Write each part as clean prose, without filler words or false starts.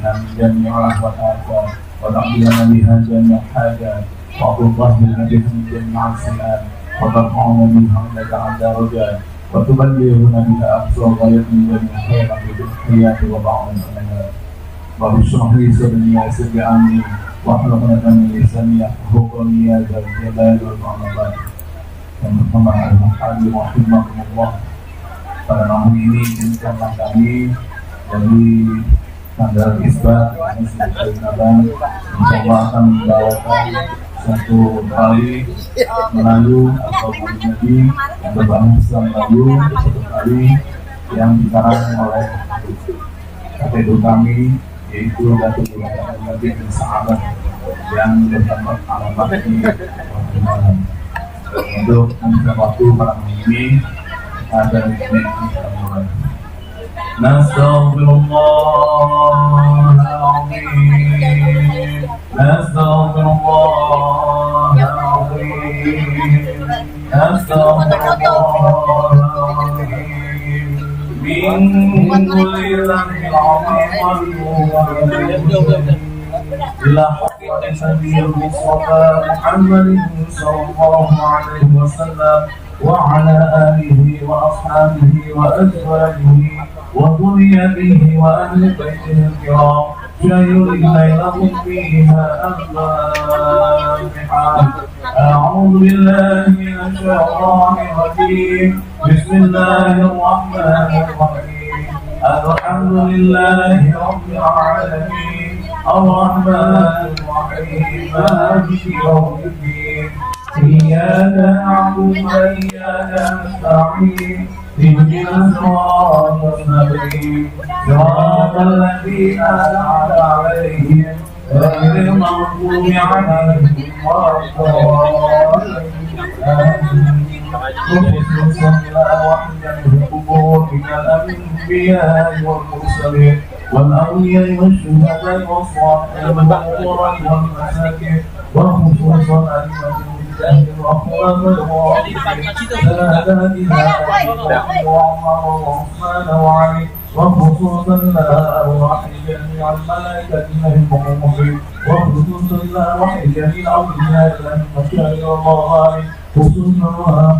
بها من جميع الآفات وتقضينا بها جميع الحاجات وتطهرنا بها من جميع السيئات وترفعنا بها عندك عن درجات وتبلغنا بها أقصى غاية من جميع الخيرات في الحياة وبعض الأمانات. رب اشرح لي صدري ويسر لي أمري واحلل عقدة من لساني يفقهوا قولي يا ذا الجلال والإكرام. Yang pertama al-Muhadi rahimahullah, pada malam ini insyaAllah kami dari tanggal isbat insyaAllah akan membawakan satu kali Melayu atau Nabi yang berbahasa Melayu, satu kali yang dikarang oleh KTU kami, yaitu Datuk Nabi Sahabat yang bertempat alamat di malam. Untuk meminta waktu malam ini ada di sini kita mulai. Nastaghfirullahaladzim, Nastaghfirullahaladzim, Nastaghfirullahaladzim. Min kulli dhanbin 'azim إلى حقيقة النبي المصطفى محمد صلى الله عليه وسلم وعلى آله وأصحابه وأزواجه وذريته وأهل بيته الكرام شير ليلهم فيها الفاتحة. أعوذ بالله من الشيطان الرجيم. بسم الله الرحمن الرحيم. الحمد لله رب العالمين الرحمن الرحيم مالك يوم الدين إياك نعبد وإياك نستعين اهدنا الصراط المستقيم صراط الذين أنعمت عليهم غير المغضوب عليهم ولا الضالين. خصوصا وحدا في القبور من الأنبياء والمرسلين والأولياء والشهداء والصالحين والمساكين وخصوصا أئمة الله الرحمن الرحيم ساداتنا وعمر وعثمان وعلي وخصوصا الأرواح جميع الملائكة المقربين وخصوصا الأرواح جميع أولياء الله المشاهد والله خصوصا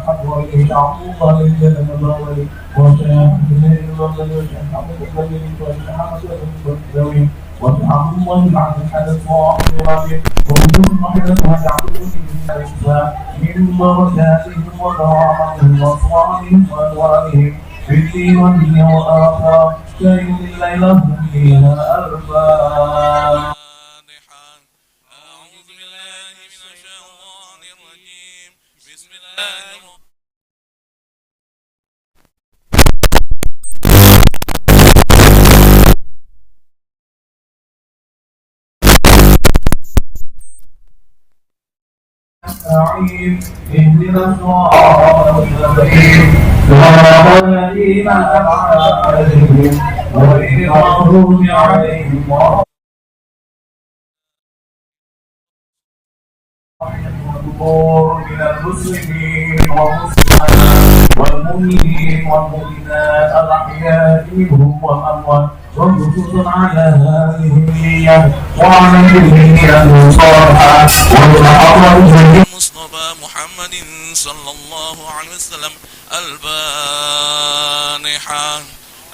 حضرة عبد الله جل وعلا وشيخ الهند وشيخ محمد البدري وشيخ محمد البدوي وشيخ الله عبد الحدث وعبد الربيع وكل محدث وعبد الإسلام من درجاتهم وكرامتهم وأصواتهم وأنوارهم في الدين والدنيا والآخرة شيء ليلهم فيها أرباب. اهدنا الصراط المستقيم صراط الذين أنعمت عليهم غير المغضوب عليهم ولا من المسلمين والمسلمات والمؤمنين والمؤمنات الأحياء منهم والأموات وخصوصا على هذه النية وعلى النية الصالحة والصحابة مصطفى محمد صلى الله عليه وسلم البانحة.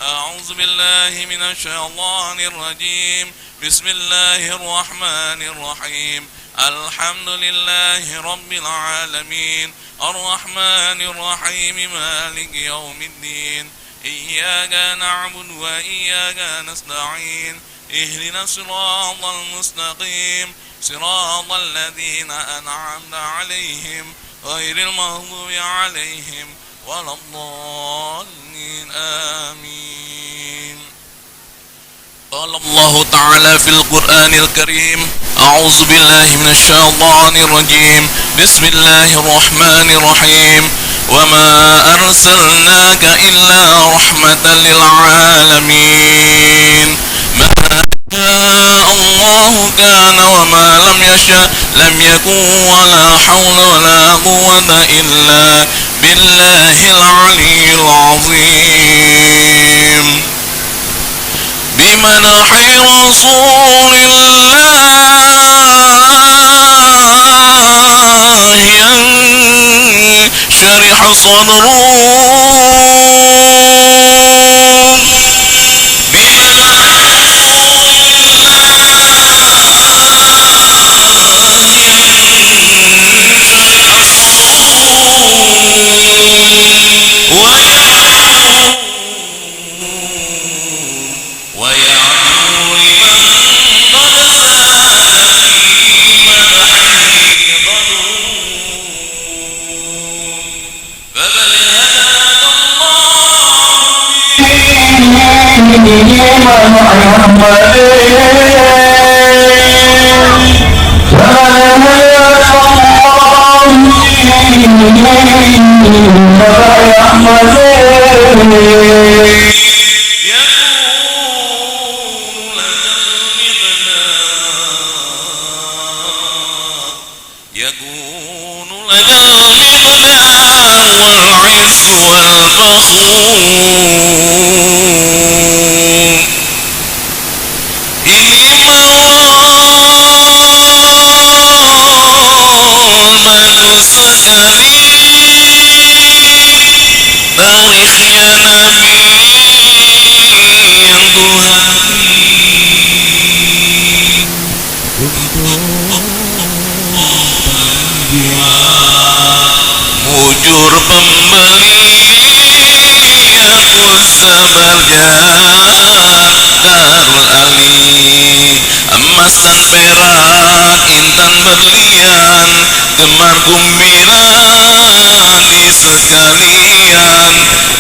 أعوذ بالله من الشيطان الرجيم. بسم الله الرحمن الرحيم. الحمد لله رب العالمين الرحمن الرحيم مالك يوم الدين إياك نعبد وإياك نستعين اهدنا الصراط المستقيم صراط الذين أنعمت عليهم غير المغضوب عليهم ولا الضالين آمين. قال الله تعالى في القرآن الكريم. أعوذ بالله من الشيطان الرجيم. بسم الله الرحمن الرحيم. وما أرسلناك إلا رحمة للعالمين. ما شاء الله كان وما لم يشاء لم يكن ولا حول ولا قوة إلا بالله العلي العظيم. بمدح رسول الله ينشرح صدره يكون لنا المغنى والعز والفخور tarikhnya Nabi yang Tuhan mujur pembeli aku sabar Darul Ali emas dan perak intan berlian gemar gembira di sekalian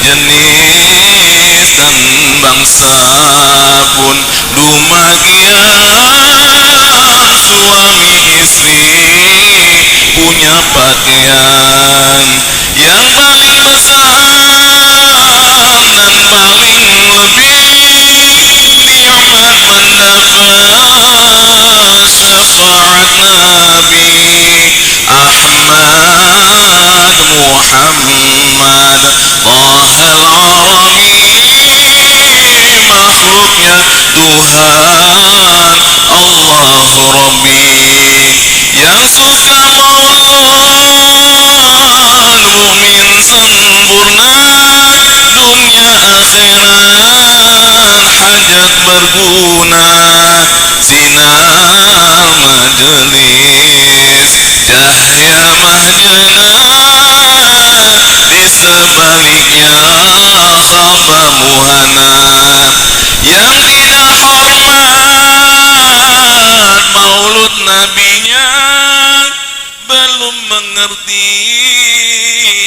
jenis dan bangsa pun lumayan suami istri punya pakaian yang paling besar dan paling lebih nikmat mendapat syafaat Nabi Ahmad Muhammad Tahal Arabi makhluknya Tuhan Allah Rabbi yang suka maulud mu'min sempurna dunia akhirat hajat berguna sinar majelis cahaya mahjana di sebaliknya khabar muhana yang tidak hormat maulud nabinya belum mengerti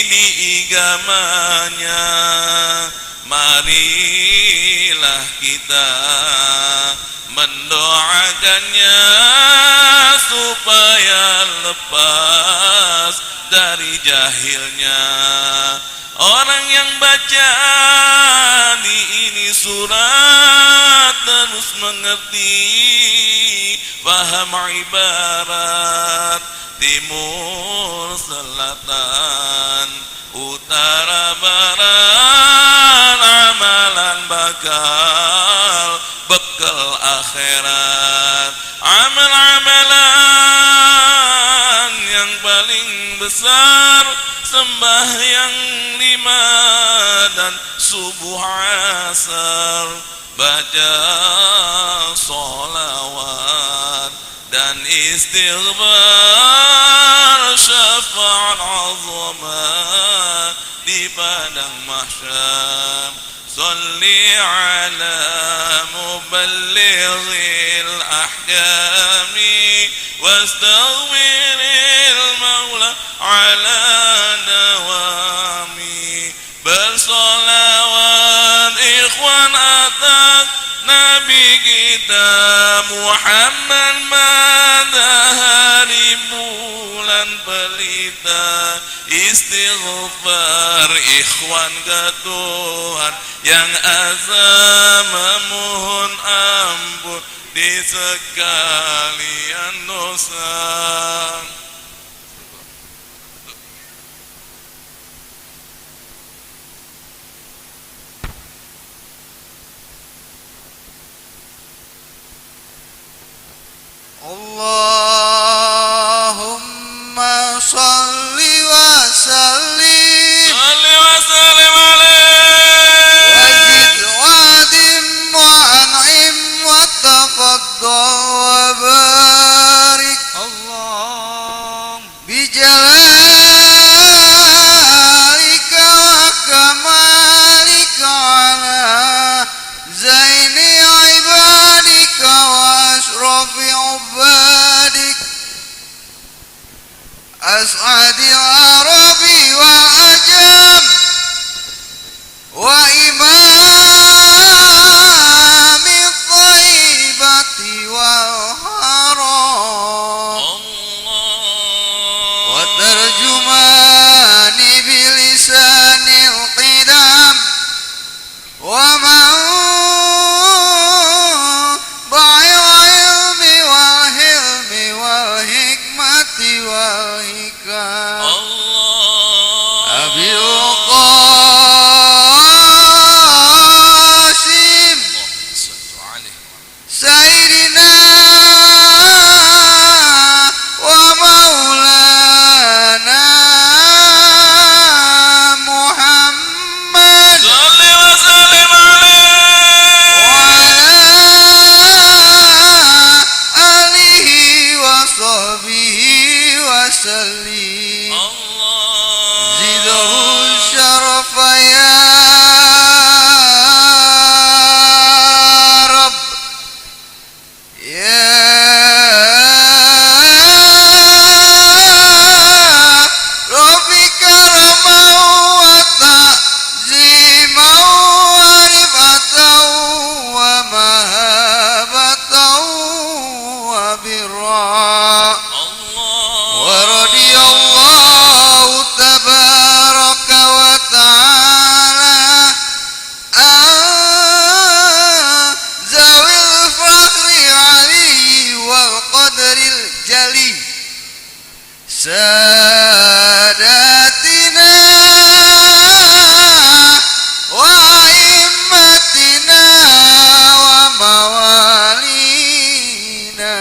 di agamanya. Marilah kita mendoakannya supaya lepas dari jahilnya. Orang yang baca di ini surat terus mengerti, paham ibarat timur selatan utara barat, amalan bakal bekal akhirat. Amal-amalan yang paling besar sembahyang 5 dan subuh asar, baca sholawat dan istighfar, syafaat azamah di padang mahsyar. Salli ala muballighil ahkami wastaghfiril maula ala dawami. Bersolawat ikhwan atas Nabi kita Muhammad matahari bulan pelita. Istighfar ikhwan ke Tuhan yang azam, memohon ampun di sekalian dosa. Allahumma salli wa sallim صل وسلم عليه wazid wadim wa an'im wa tafaddal wa barik الله bijalalika wa kamalika ala zaini ibadika wa asrafi ubadik as'adi arabi wal ajam wa imami thaibati wal haram wa tarjumani bilisanil qidam wa man ba'il ilmi wal hilmi wal hikmati wal hikam Abil Qasim Sayyidina wa maulana Muhammad صل وسلم عليه wa ala alihi wa sahbihi wa sallim zidhu syarafa ya Rabb ya Rabbi karamau wa ta'zimau wa rifatau wa mahabatau wa birra ورضي الله تبارك وتعالى عن ذوي الفخر العلي والقدر الجلي ساداتنا وأئمتنا وموالينا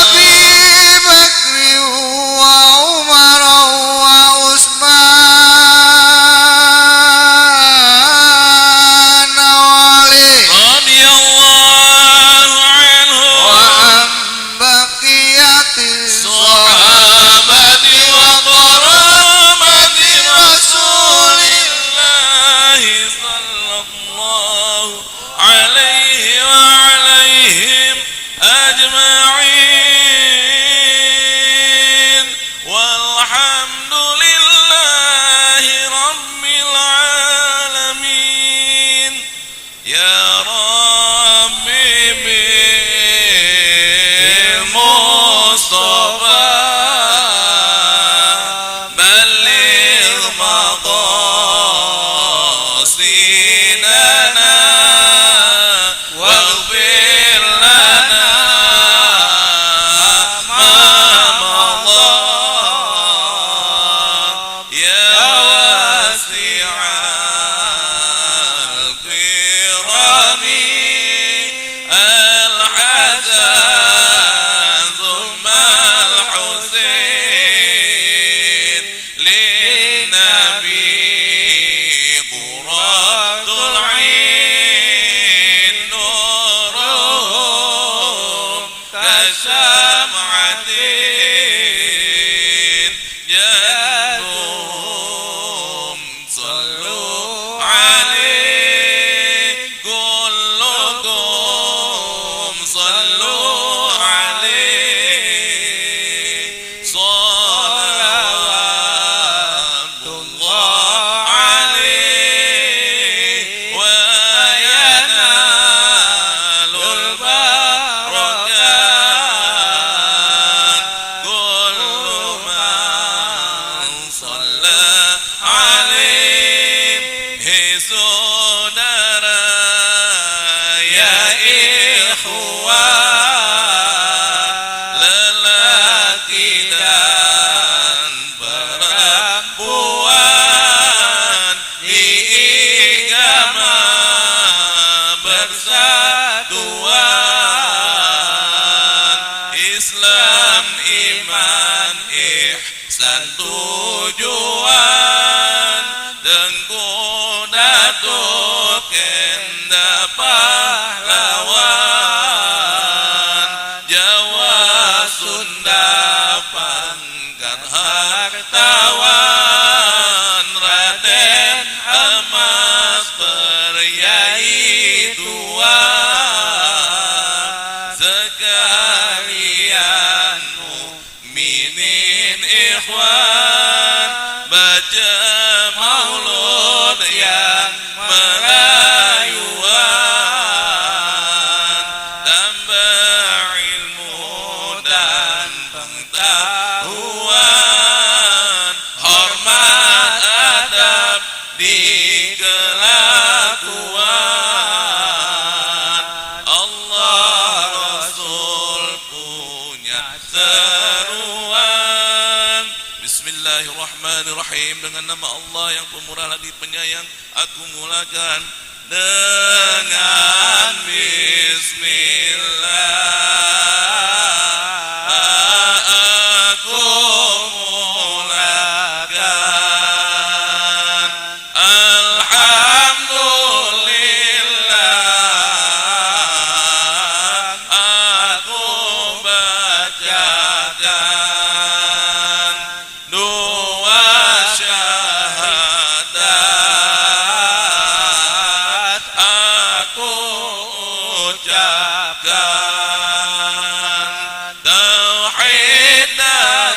أبي بكر وعمر وعثمان وعلي رضي الله عنه وعن بقية الصحابة وقرابة رسول الله صلى الله عليه وعليهم أجمعين والحمد لله رب العالمين يا ربي بالمصطفى بلغ مقاصدنا واغفر لنا ما مضى يا واسع الكرم الحسن ثم الحسين للنبي قرة العين نورهم كالشمعة جنهم صلوا عليه كلكم صلوا عليه صلوات الله عليه وينال البركات كل من صلى عليه سدرا يا إخوان للكدان perempuan diigama bersatuan tujuan Tengku Datuk Kenda pahlawan Jawa Sunda pangkat hartawan Raden Emas Priai tua sekalian mukminin ikhwan baca maulud yang merayuan tambah ilmu dan pengetahuan hormat adab di kelakuan Allah Rasul punya seruan Bismillahirrahmanirrahim dengan nama Allah yang pemurah lagi penyayang aku mulakan dengan Bismillah aku mulakan Alhamdulillah aku bacakan dua syahadat aku ucapkan tauhid dan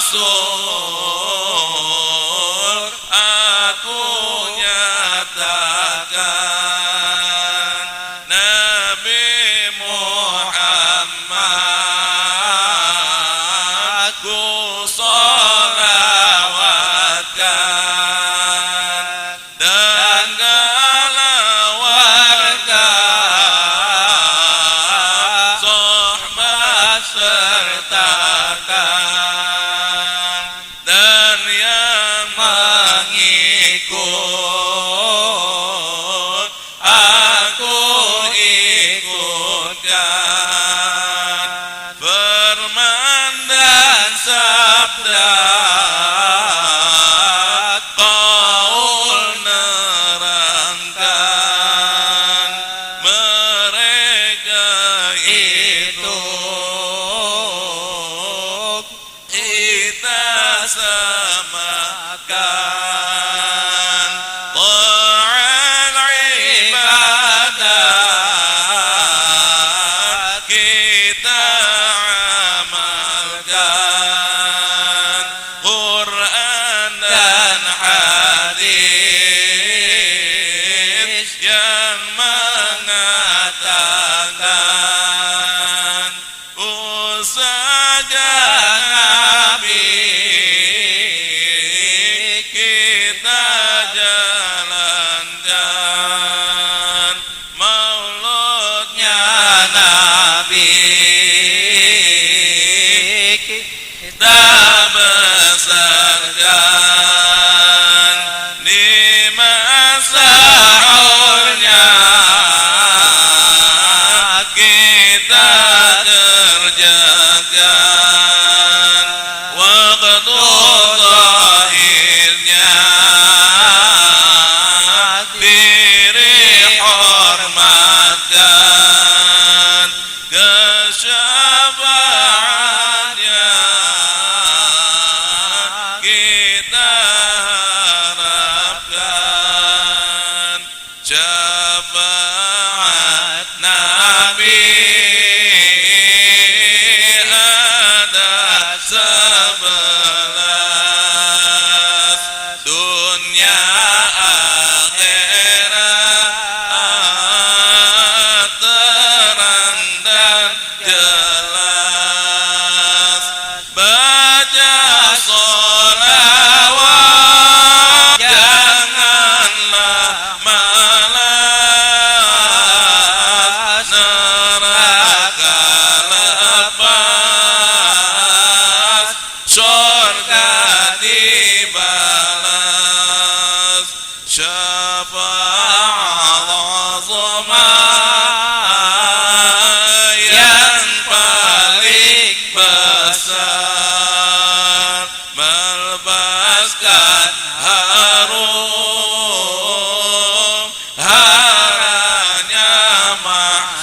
rasul aku nyatakan Nabi Muhammad ku sholawatkan dan segala warga sahabat sertakan dan yang mengikut aku ikutkan firman dan sabda qaul nerangkan mereka itu kita samakan ta'al ibadat kita amalkan Quran dan hadis yang mengatakan usaha Nabi kita jalankan mauludnya Nabi kita besarkan di masa sahurnya kita kerjakan waktu zahirnya diri hormatkan kesyafaatnya kita harapkan syafaat Nabi ada 11 dunia akhirat terang dan jelas baca sholawat janganlah malas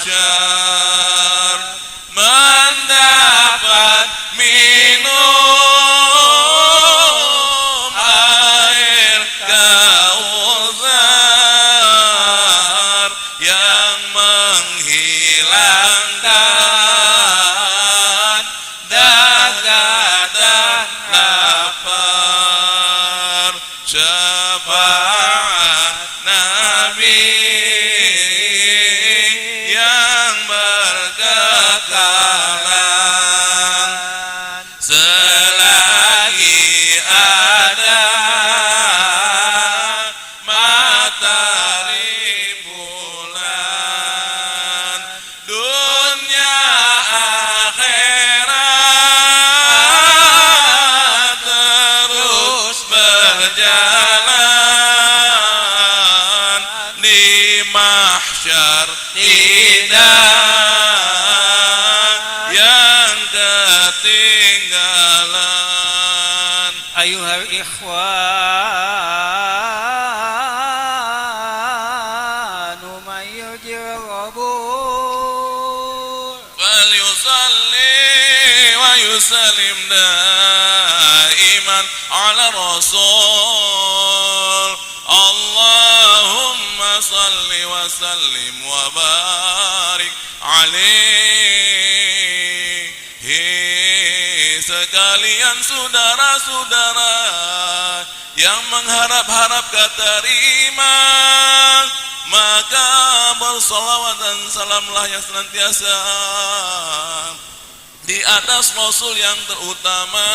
mahsyar mendapat minum air Kautsar yang menghilangkan dahaga dan lapar. Syafaat Nabi yang berkekalan selagi ada matahari bulan, dunia akhirat terus berjalan. Di mahsyar tidak yang ketinggalan. Ayuhal ikhwanu mayyujir qabul. فليصلي ويسلم دائما على الرسول. اللهم صل وسلم وبارك عليه. Sekalian saudara-saudara yang mengharap-harap keterima, maka bersalawat dan salamlah yang senantiasa di atas Rasul yang terutama.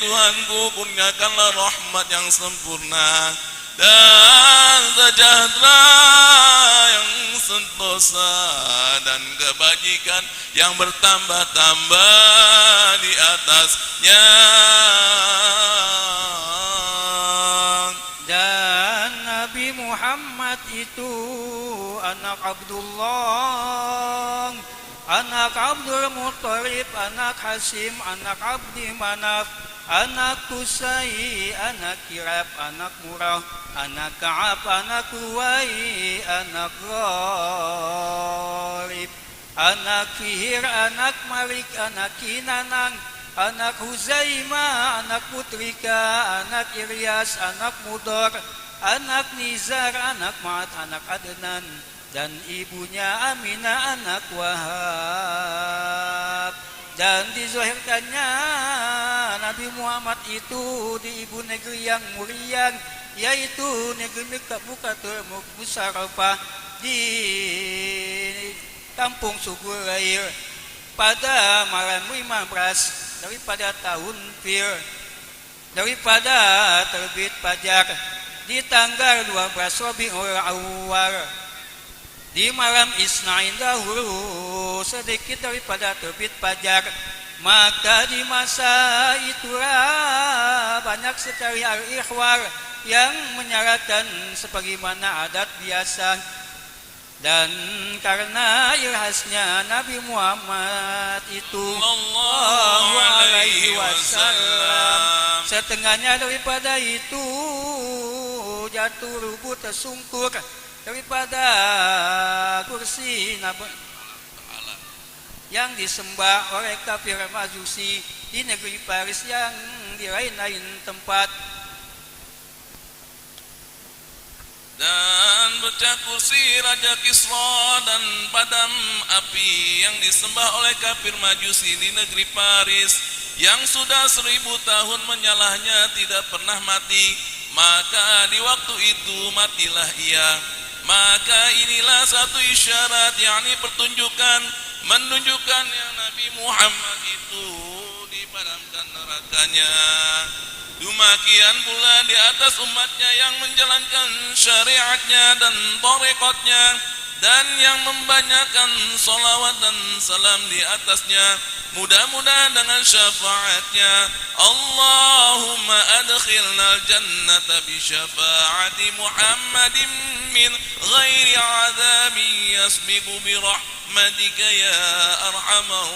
Tuhanku, kurniakanlah rahmat yang sempurna dan sejahtera yang sentosa dan kebajikan yang bertambah-tambah di atasnya. Dan Nabi Muhammad itu anak Abdullah, anak Abdul Muttalib, anak Hasim, anak Abdi Manaf, anak Qusay, anak Kirab, anak Murrah, anak Ka'ab, anak Luwai, anak Ghalib, anak Fihir, anak Malik, anak Kinanang, anak Huzaimah, anak Putrika, anak Ilyas, anak Mudor, anak Nizar, anak Ma'ad, anak Adnan, dan ibunya Aminah, anak Wahab. Dan dizahirkannya Nabi Muhammad itu di ibu negeri yang mulia, yaitu negeri Bukatul Musarrafah di kampung Sugurair pada malam 15 daripada tahun Fil, daripada terbit fajar di tanggal 12 Rabiul Awwal, di malam Isnain dahulu sedikit daripada terbit fajar. Maka di masa itulah banyak sekali al-ikhwar yang menyarankan sebagaimana adat biasa. Dan karena irhasnya Nabi Muhammad itu Sallallahu alaihi wasallam, setengahnya daripada itu jatuh rubuh tersungkur daripada kursi Nabi yang disembah oleh kafir Majusi di negeri Paris yang di lain-lain tempat. Dan pecah kursi Raja Kisra dan padam api yang disembah oleh kafir Majusi di negeri Paris yang sudah 1000 tahun menyalahnya tidak pernah mati. Maka di waktu itu matilah ia. Maka inilah satu isyarat, yakni pertunjukan menunjukkan yang Nabi Muhammad itu dipadamkan nerakanya. Demikian pula di atas umatnya yang menjalankan syariatnya dan tarekatnya dan yang membanyakkan salawat dan salam di atasnya, mudah-mudahan dengan syafaatnya Allahumma adkhilna al-jannata bi syafaati Muhammadin min ghairi azabin yasbiqu bi rahmatika ya arhamar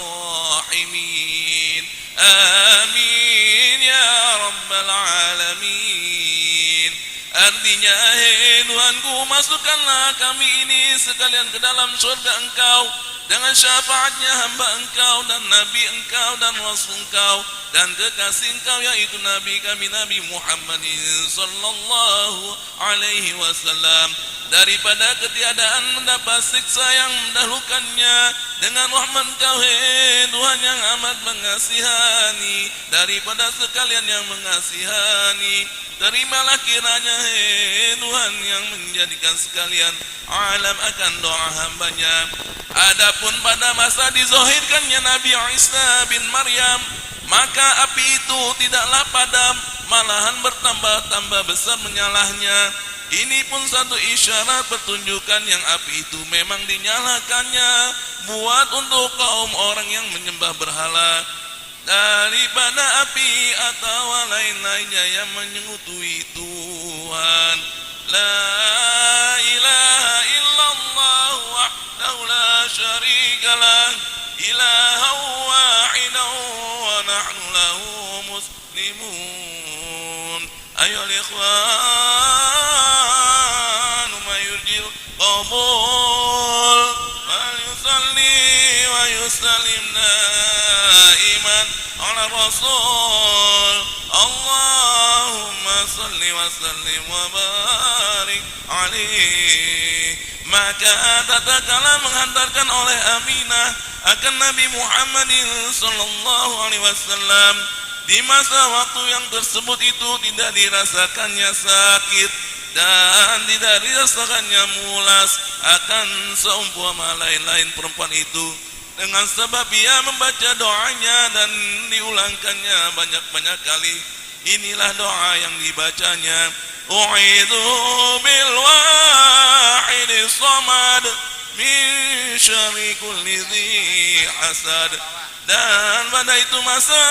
rahimin. Amin ya rabbal alamin. Artinya, hei Tuhanku, masukkanlah kami ini sekalian ke dalam surga Engkau dengan syafaatnya hamba Engkau dan Nabi Engkau dan Rasul Engkau dan kekasih Engkau yaitu Nabi kami Nabi Muhammad sallallahu alaihi wasallam, daripada ketiadaan mendapat siksa yang mendahulukannya dengan rahmat Engkau, hei Tuhan yang amat mengasihani daripada sekalian yang mengasihani. Terimalah kiranya, hei Tuhan yang menjadikan sekalian alam akan doa hambanya. Adapun pada masa dizohirkannya Nabi Isa bin Maryam, maka api itu tidaklah padam, malahan bertambah-tambah besar menyalahnya. Ini pun satu isyarat pertunjukan yang api itu memang dinyalakannya buat untuk kaum orang yang menyembah berhala daripada api atau lain-lainnya yang menyekutui Tuhan. La ilaha illallah wahdahu la syarikalah ilahan wahidan wa nahnu lahu muslimun. Ayyuhal ikhwan ma yurjil qabul wal yusalli wa yusallim daiman ala rasul. Allahumma salli wa sallim wa barik alaihi. Maka tatkala menghantarkan oleh Aminah akan Nabi Muhammad sallallahu alaihi wasallam, di masa waktu yang tersebut itu tidak dirasakannya sakit dan tidak dirasakannya mulas akan seumpama lain-lain perempuan itu, dengan sebab ia membaca doanya dan diulangkannya banyak-banyak kali. Inilah doa yang dibacanya. U'idhu bil wahidi samad min syarri kulli dhi hasad. Dan pada itu masa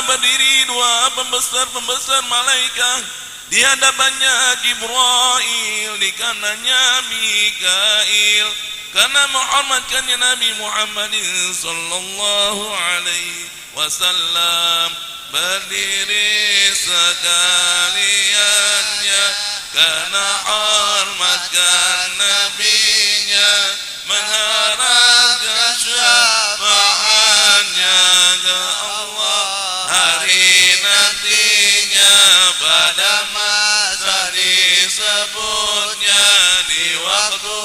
berdiri dua pembesar-pembesar malaikat, di hadapannya Jibril, di kanannya Mikail, karena menghormatkannya Nabi Muhammad sallallahu alaihi wasallam. Berdiri sekaliannya karena hormatkan nabinya, mengharapkan syafaatnya ke Allah hari nantinya. Pada masa disebutnya di waktu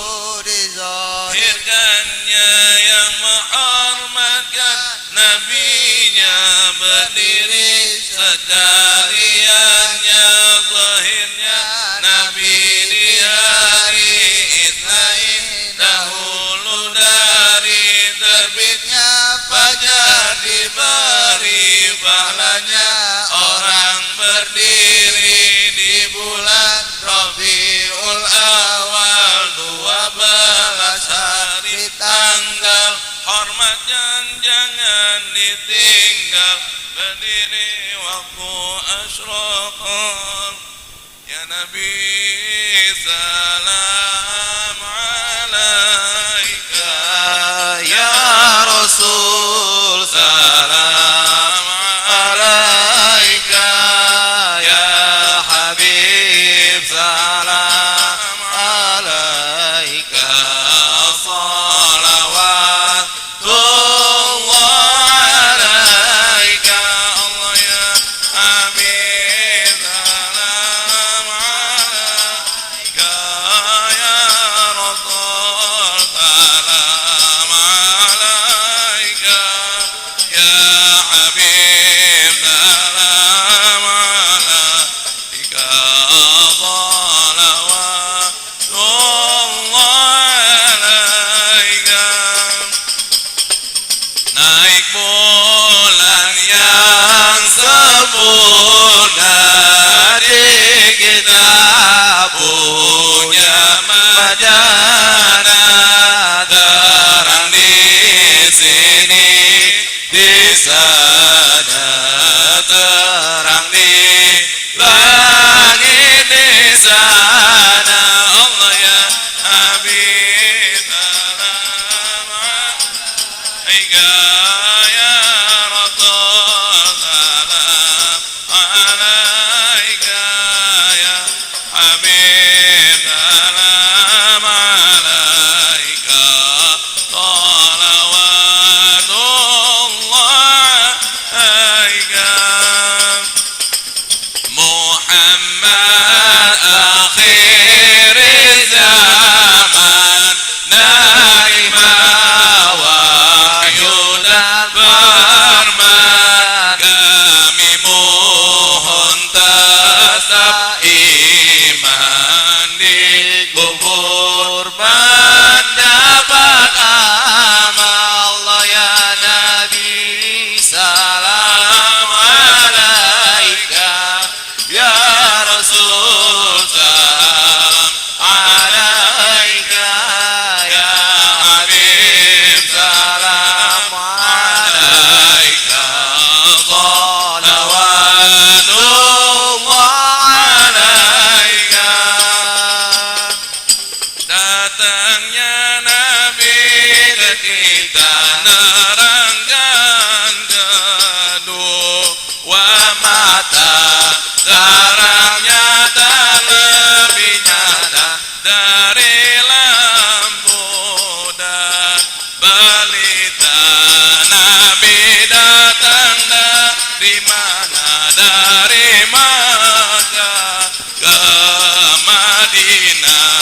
dizahirkannya yang menghormatkan nabinya, berdiri sekaliannya zahirnya Nabi di hari Itsnain, dahulu dari terbitnya fajar diberi pahalanya orang berdiri di bulan Rabiul Awal 12 hari tanggal, hormatnya jangan ditinggal, berdiri waktu asyraqal. Ya Nabi salam alaika, ya Rasul salam alaika, ya Habib salam alaika, salawatullah alaika. Allah ya Habib salam alaika, ya Rasul salam alaika, ya Habib salam alaika, salawatullah alaika. Naik bulan yang sempurna di kita punya majana, terang di sini di sana, terang di langit di sana. Allah ya Habib salam alaika, ya Rasul salam alaika, ya Habib datangnya Nabi ke kita nerangkan kedua mata, terangnya tak lebih nyata dari lampu dan pelita. Nabi datang dari mana? Dari Makkah ke Madinah.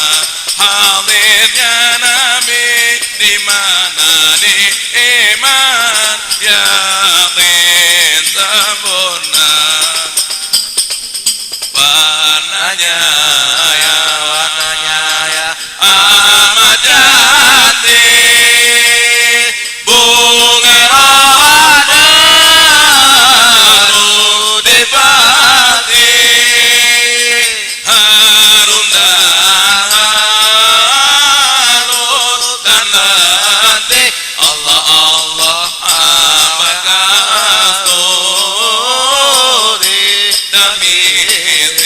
Hadirnya Nabi di mana? Di iman yakin sempurna. Warnanya ya, warnanya ya amat cantik, bunga baru dipati, harum dan halus dan letih. Allah Allah amat kasturi dan mirip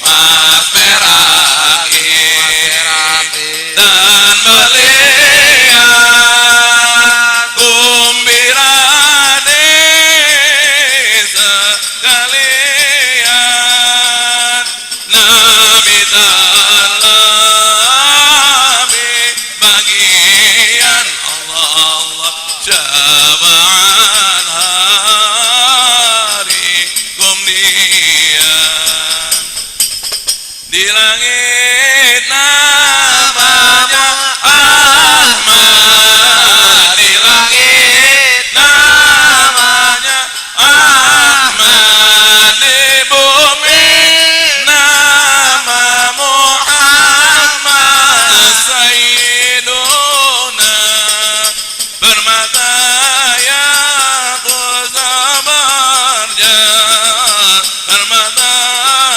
mas meraki dan melihat gembira sekalian. Nabi terlebih bagian Allah Allah cobaan hari kemudian. Di langit namanya Ahmad, di langit namanya Ahmad, di bumi nama Muhammad Sayyiduna. Bermata Yaqub Zabarjan, bermata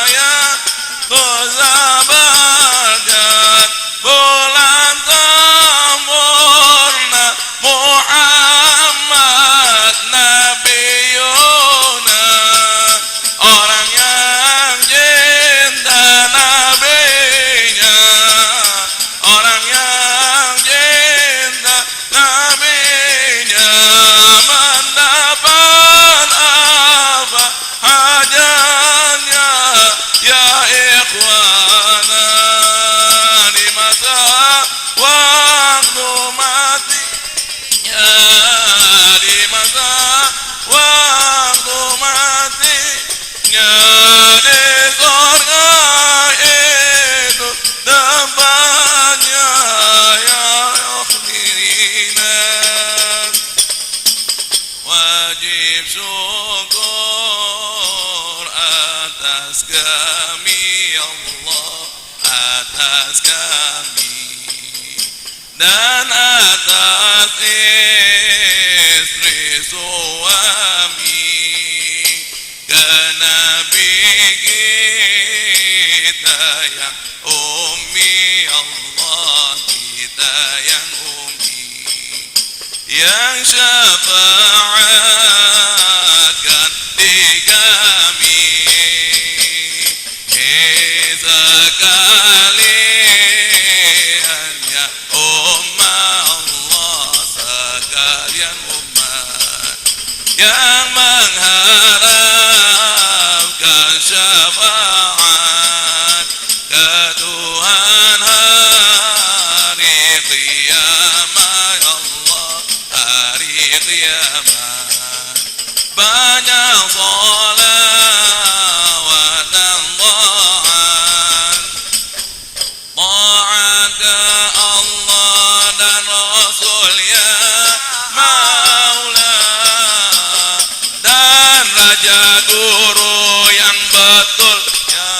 Yaqub Zabarjan, bulan sempurna Muhammad Nabiyuna. Orang yang cinta nabinya, orang yang cinta nabinya, mendapat apa hajatnya ya ikhwana. Di masa waktu matinya, di masa waktu matinya, di surga itu tempatnya ya akhirina. Wajib syukur atas kami Allah, atas kami dan atas istri suami ke Nabi kita yang ummi Allah, kita yang ummi yang syafaatkan di kami sekalian ya ummah Allah, sekalian umat yang mengharapkan syafaat ke Tuhan hari kiamat. Allah hari kiamat banyak sholawat dan ta'at, ta'at ke Allah dan Rasul ya Maula, dan Raja Guru yang betul ya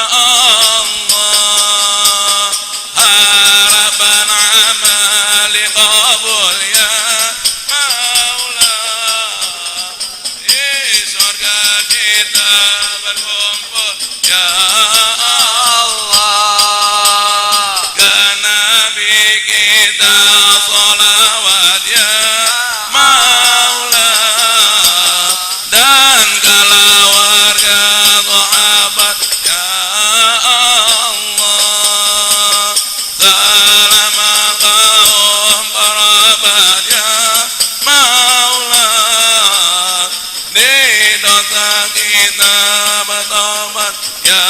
Allah. Harapan amali qabul ya Maula, di surga kita berkumpul ya Allah. Ke Nabi kita sholawat ya Maula, dan keluarga sahabat ya Allah. selama kaum berobat ya Maula, di dosa kita bertobat ya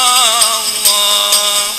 Allah.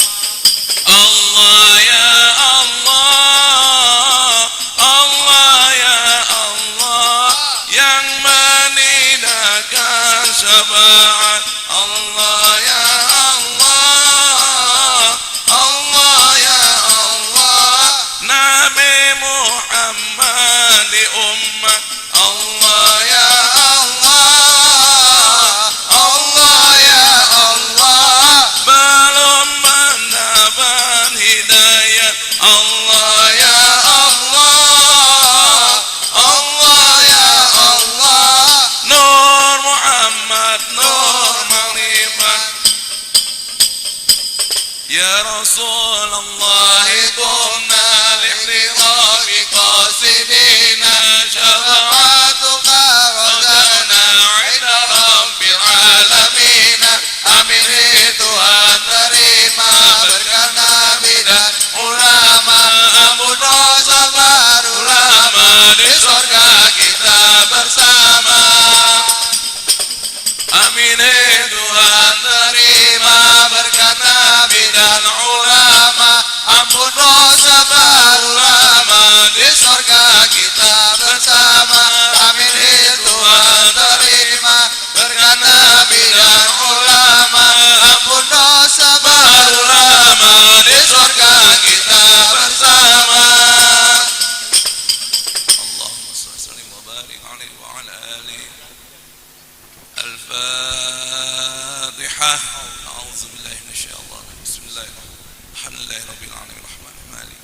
Allah ya Allah, Allah ya Allah, yang menidakkan syafaat. Allah ya Allah, Allah ya Allah, Nabi Muhammad di umat. Allah ya Allah, Allah ya Allah, belum mendapat hidayat. Allah ya Allah, Allah ya Allah, Nur Muhammad, Nur Makrifat. Ya Rasulullah, kunna li'lirabi qasidina syafa'atuka rajana ila rabbil alamin. Amin Tuhan, terima berkat Nabi dan ulama, ampun dosa para ulama, di surga kita bersama. Amin Tuhan, terima berkat Nabi dan ulama, ampun dosa para ulama, di surga kita bersama. Amin Tuhan, terima berkat Nabi dan ulama, ampun dosa para ulama, di surga kita bersama. Allahumma salli wa barik alaihi wa ala alihi. Al-Fatihah. A'udzu billahi minasyaitonir rajim. Bismillahirrahmanirrahim. Alhamdulillahi rabbil alamin arrahmanir rahim.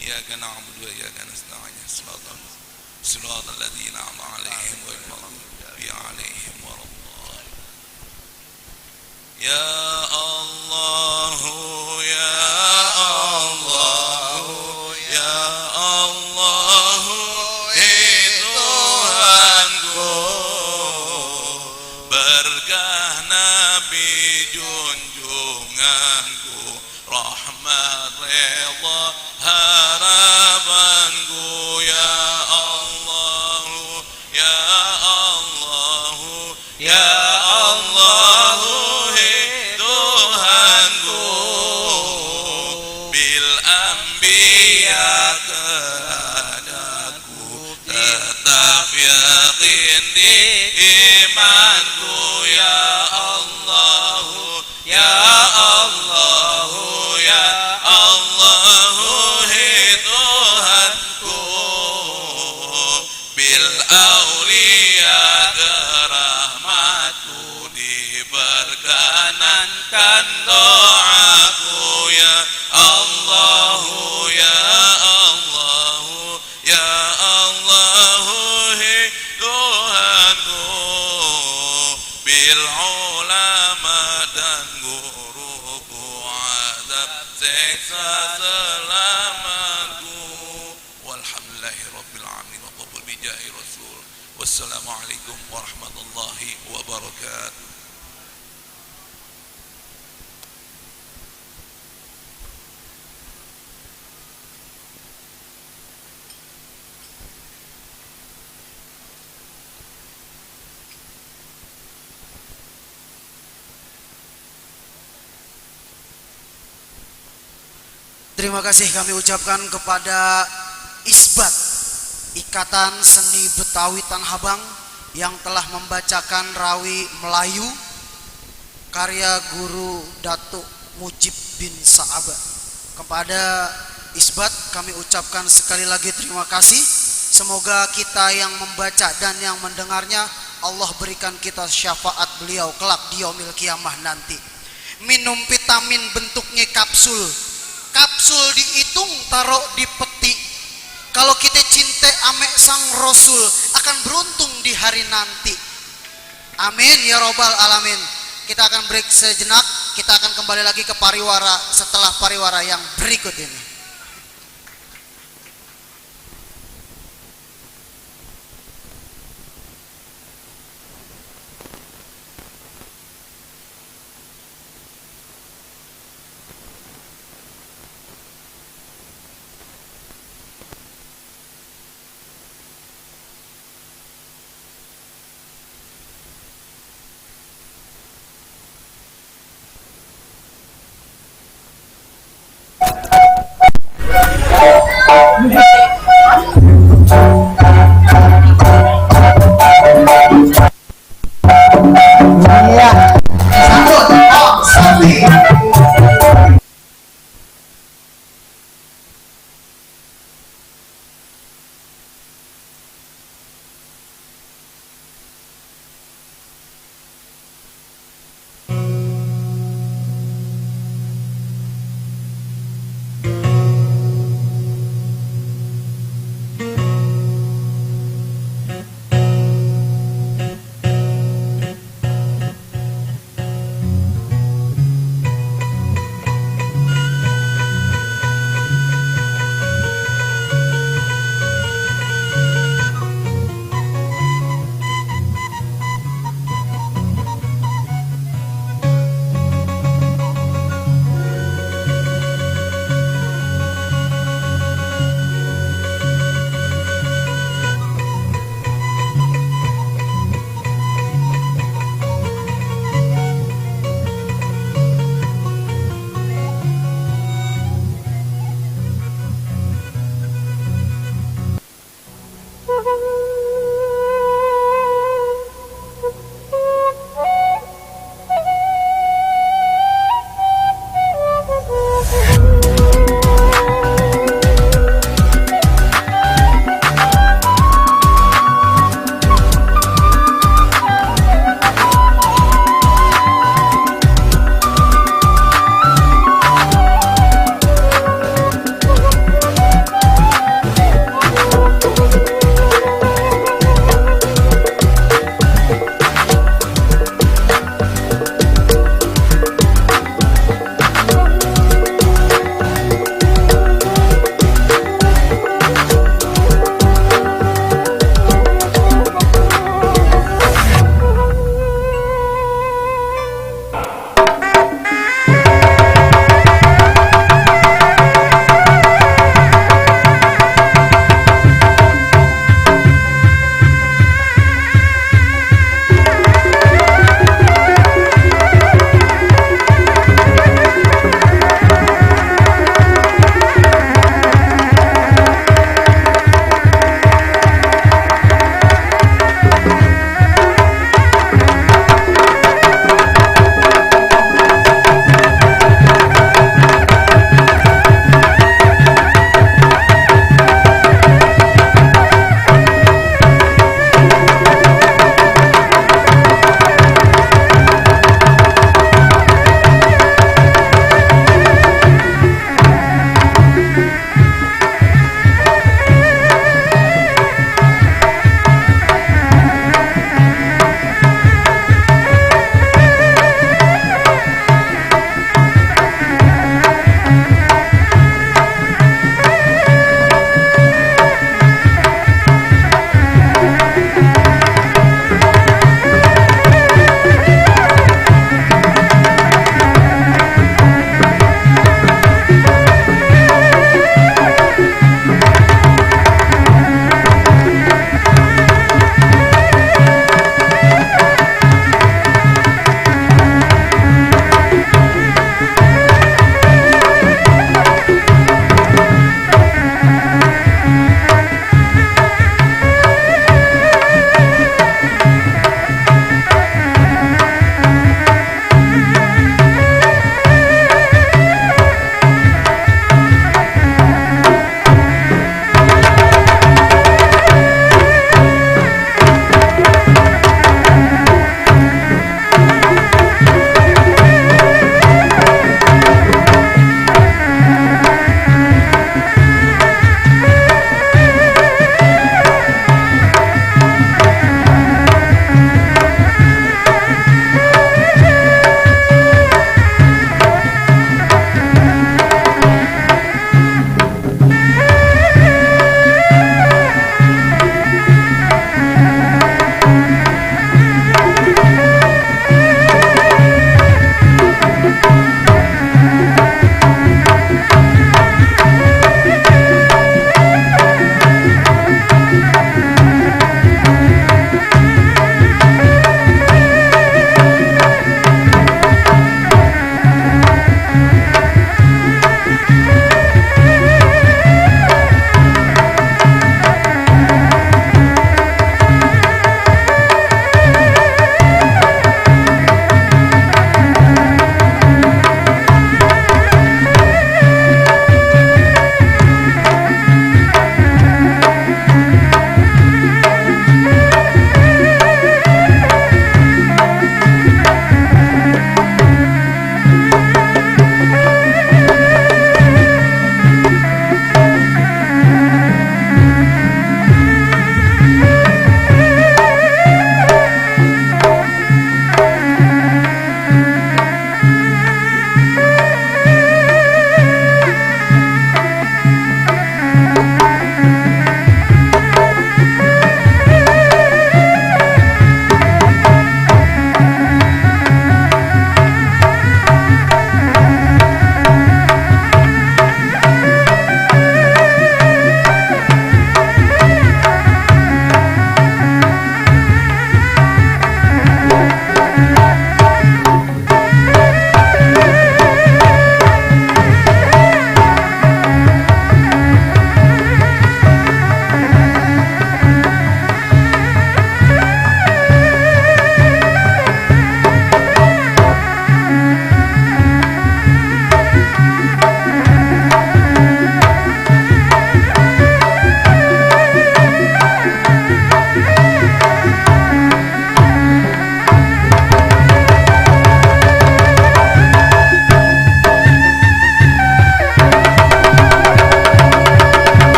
Iyyaka na'budu wa iyyaka nasta'in. Shiratal ladzina an'amta 'alaihim ghairil maghdubi 'alaihim waladdallin. Ya Allah, ya Allah, ya Allah, Tuhanku, berkah Nabi junjunganku, rahmat redha harapanku. Ya Allah, ya Allah, ya Allah, Tuhanku, bil anbiya keadaku, tetap yakin di imanku. Ya Allah, ya Allah, ya Allah, Tuhanku, bil auliya rahmatku, diperkenankan doaku. Ya Allah, ya Allah, ya Allah, Tuhanku, bil ulama dan guruku, azab seksa selamaku. Walhamdulillahi rabbil alamin wa qabul bijahi rasul. Wassalamualaikum warahmatullahi wabarakatuh. Terima kasih kami ucapkan kepada Isbat, Ikatan Seni Betawi Tanah Abang, yang telah membacakan rawi Melayu karya Guru Datuk Mujib bin Sa'abat. Kepada Isbat kami ucapkan sekali lagi terima kasih. Semoga kita yang membaca dan yang mendengarnya, Allah berikan kita syafaat beliau kelak di yaumil kiamah nanti. Minum vitamin bentuknya kapsul. Kapsul dihitung taruh di peti. Kalau kita cinta ame sang Rasul, akan beruntung di hari nanti. Amin ya robbal alamin. Kita akan break sejenak. Kita akan kembali lagi ke pariwara setelah pariwara yang berikut ini.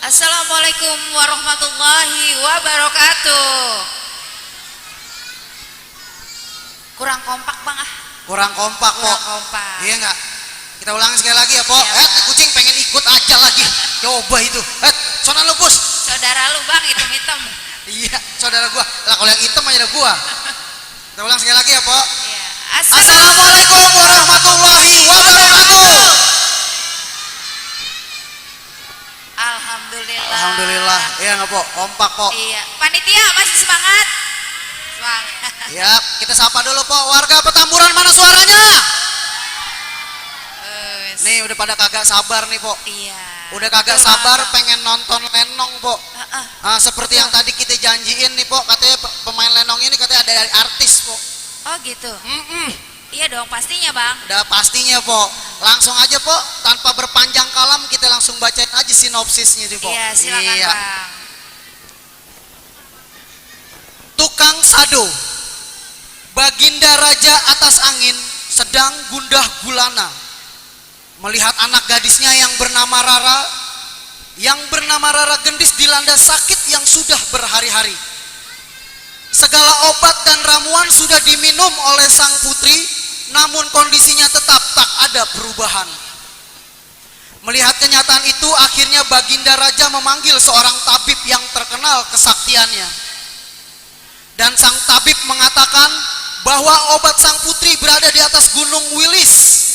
Assalamualaikum warahmatullahi wabarakatuh. Kurang kompak bang ah. Kurang kompak po. Kurang kompak. Iya nggak? Kita ulangi sekali lagi ya po. Iya, Kucing pengen ikut aja lagi. Coba itu. Sono lu bus. Saudara lu bang hitam-hitam. Iya, saudara gua. Lah kalau yang hitam aja ada gua. Kita ulang sekali lagi ya po. Iya. Assalamualaikum warahmatullahi wabarakatuh. Alhamdulillah. Alhamdulillah. Iya nggak po? Kompak po. Iya. Panitia masih semangat? Semangat. Ya, kita sapa dulu po. Warga Petamburan mana suaranya? Nih udah pada kagak sabar nih po. Iya. Udah kagak Betul, sabar Bang. pengen nonton lenong po. Seperti yang tadi kita janjiin nih po, katanya pemain lenong ini katanya ada dari artis po. Oh gitu. Iya dong pastinya bang. Udah pastinya po. Langsung aja po, tanpa berpanjang kalam kita langsung bacain aja sinopsisnya nih po. Iya silakan bang. Tukang sado, Baginda Raja atas angin sedang gundah gulana melihat anak gadisnya yang bernama Rara Gendis dilanda sakit yang sudah berhari-hari. Segala obat dan ramuan sudah diminum oleh sang putri, namun kondisinya tetap tak ada perubahan. Melihat kenyataan itu, akhirnya Baginda Raja memanggil seorang tabib yang terkenal kesaktiannya. Dan sang tabib mengatakan bahwa obat sang putri berada di atas gunung Wilis.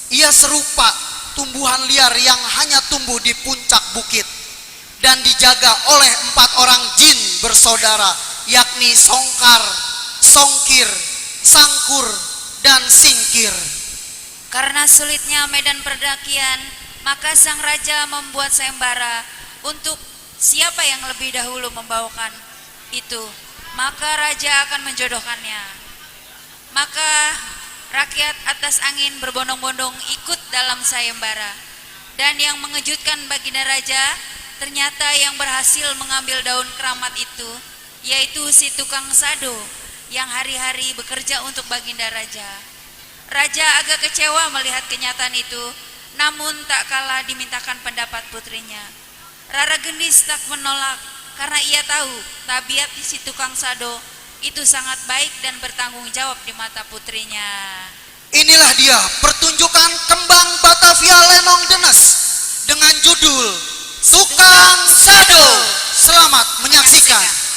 Ia serupa tumbuhan liar yang hanya tumbuh di puncak bukit dan dijaga oleh 4 orang jin bersaudara, yakni Songkar, Songkir, Sangkur, dan Singkir. Karena sulitnya medan perdakian, maka sang raja membuat sayembara untuk siapa yang lebih dahulu membawakan itu, maka raja akan menjodohkannya. Maka rakyat atas angin berbondong-bondong ikut dalam sayembara. Dan yang mengejutkan Baginda Raja, ternyata yang berhasil mengambil daun keramat itu yaitu si tukang sado yang hari-hari bekerja untuk Baginda Raja. Raja agak kecewa melihat kenyataan itu, namun tak kalah dimintakan pendapat putrinya. Rara Gendis tak menolak karena ia tahu tabiat si tukang sado itu sangat baik dan bertanggung jawab di mata putrinya. Inilah dia pertunjukan kembang Batavia Lenong Denes dengan judul Tukang Sado. Selamat menyaksikan.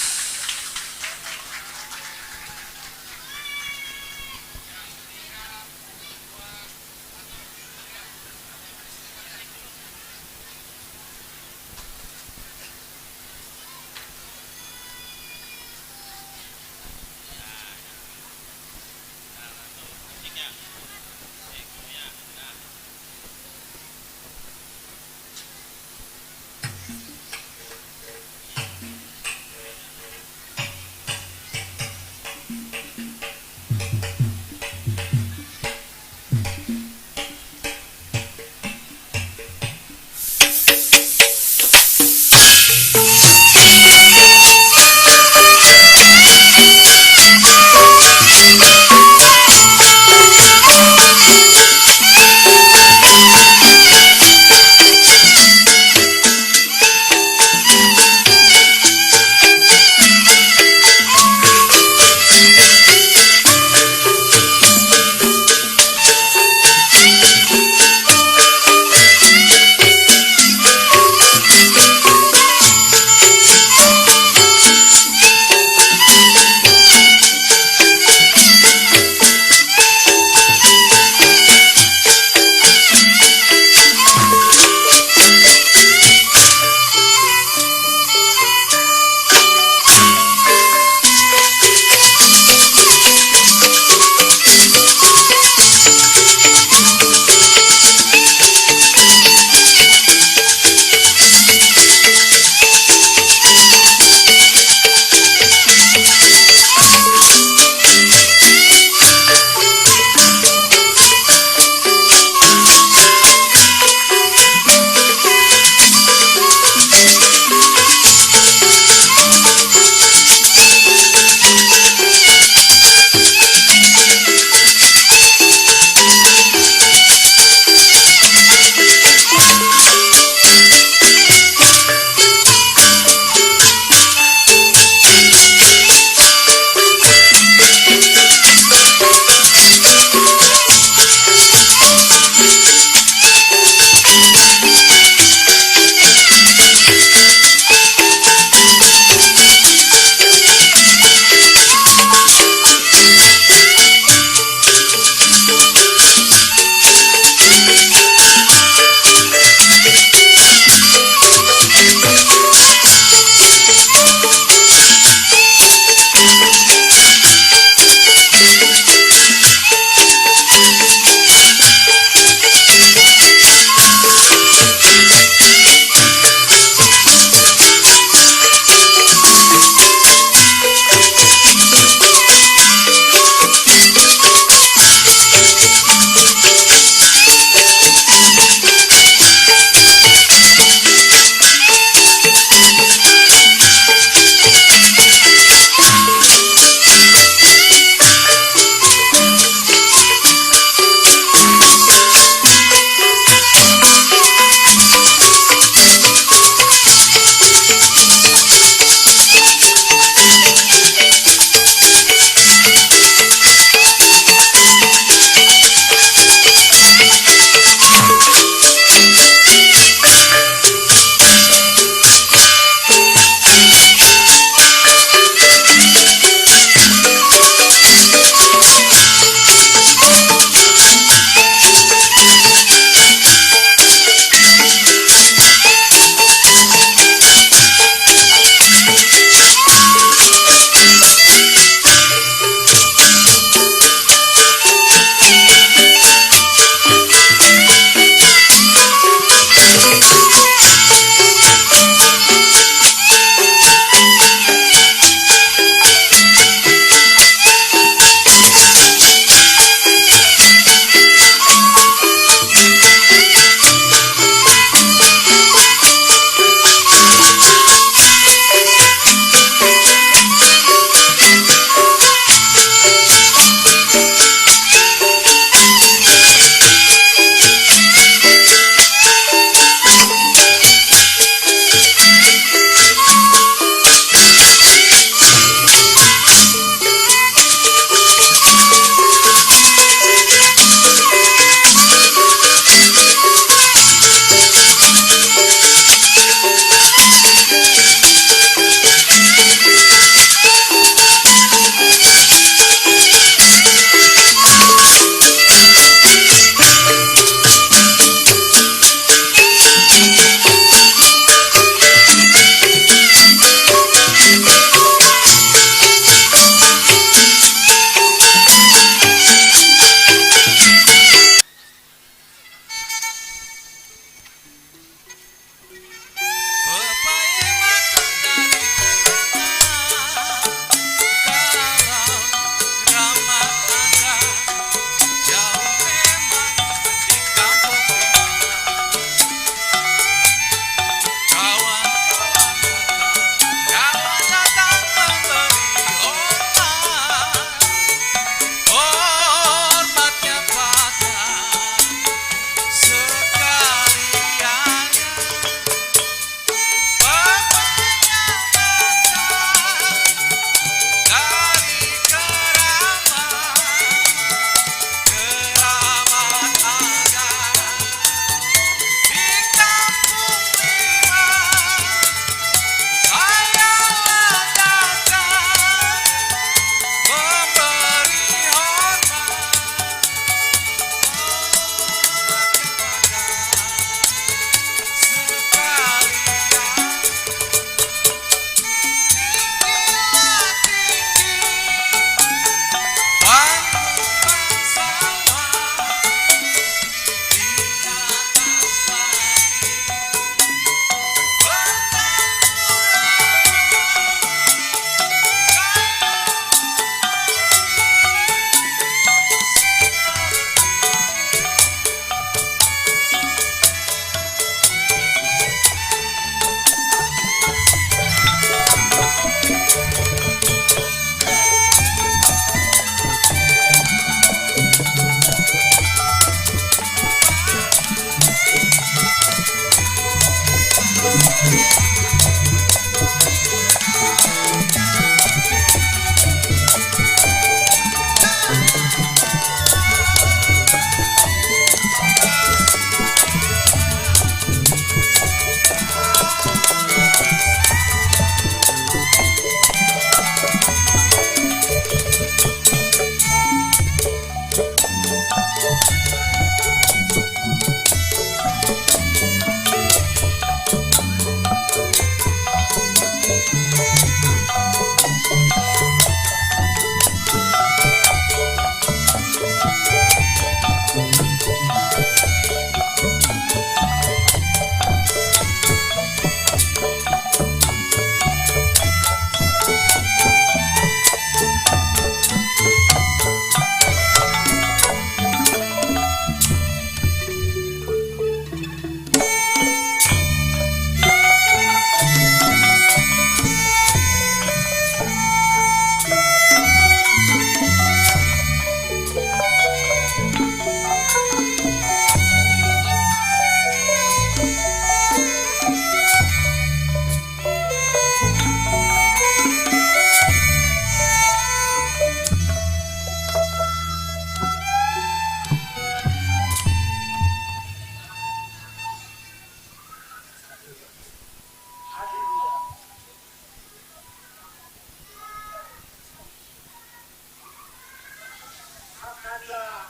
ada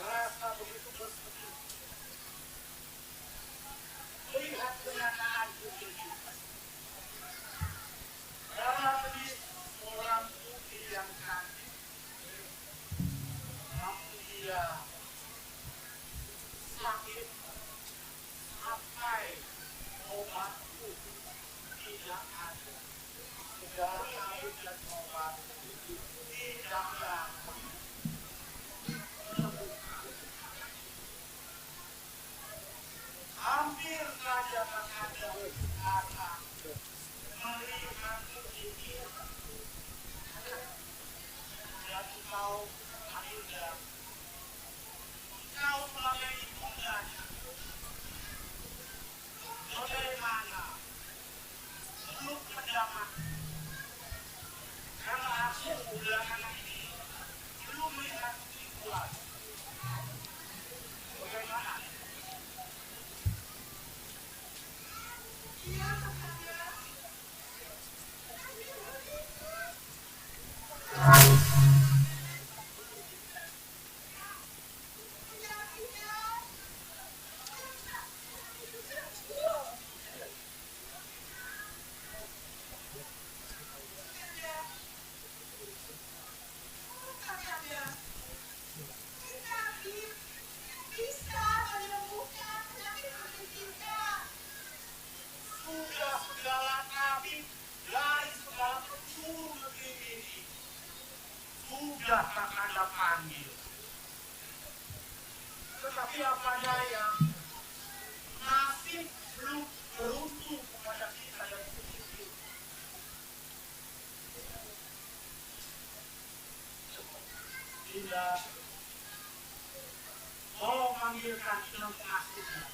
rasa begitu bersedih melihat kenyataan putih kita. Dari orang putih yang cantik, namun dia sakit sampai obat pun tidak ada. Segala air dan obat tidak dapat menyembuhkan. Hampir saja ada kata melihat ini. Dan kau Aida, kau sebagai ibundanya, bagaimana belum pendapat? Karena aku belakangan ini belum melihat kesimpulan. Bagaimana? Iya, kakaknya. Sudah segala tabib dari segala penjuru negeri ini sudah Kakanda panggil. Tetapi apa daya, nasib belum beruntung kepada kita dan begitu. Tidak mau manggilkan enam pengasuhnya.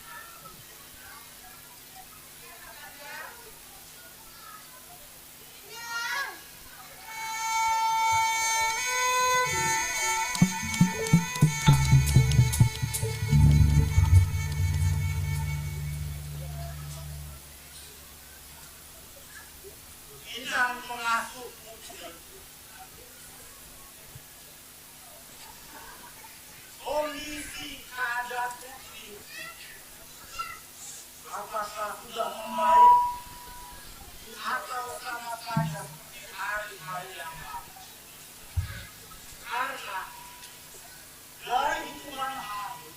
Inang pengasuh putri, kondisi keadaan putri apakah sudah membaik atau sama saja seperti hari-hari yang lalu? Karena dari hitungan hari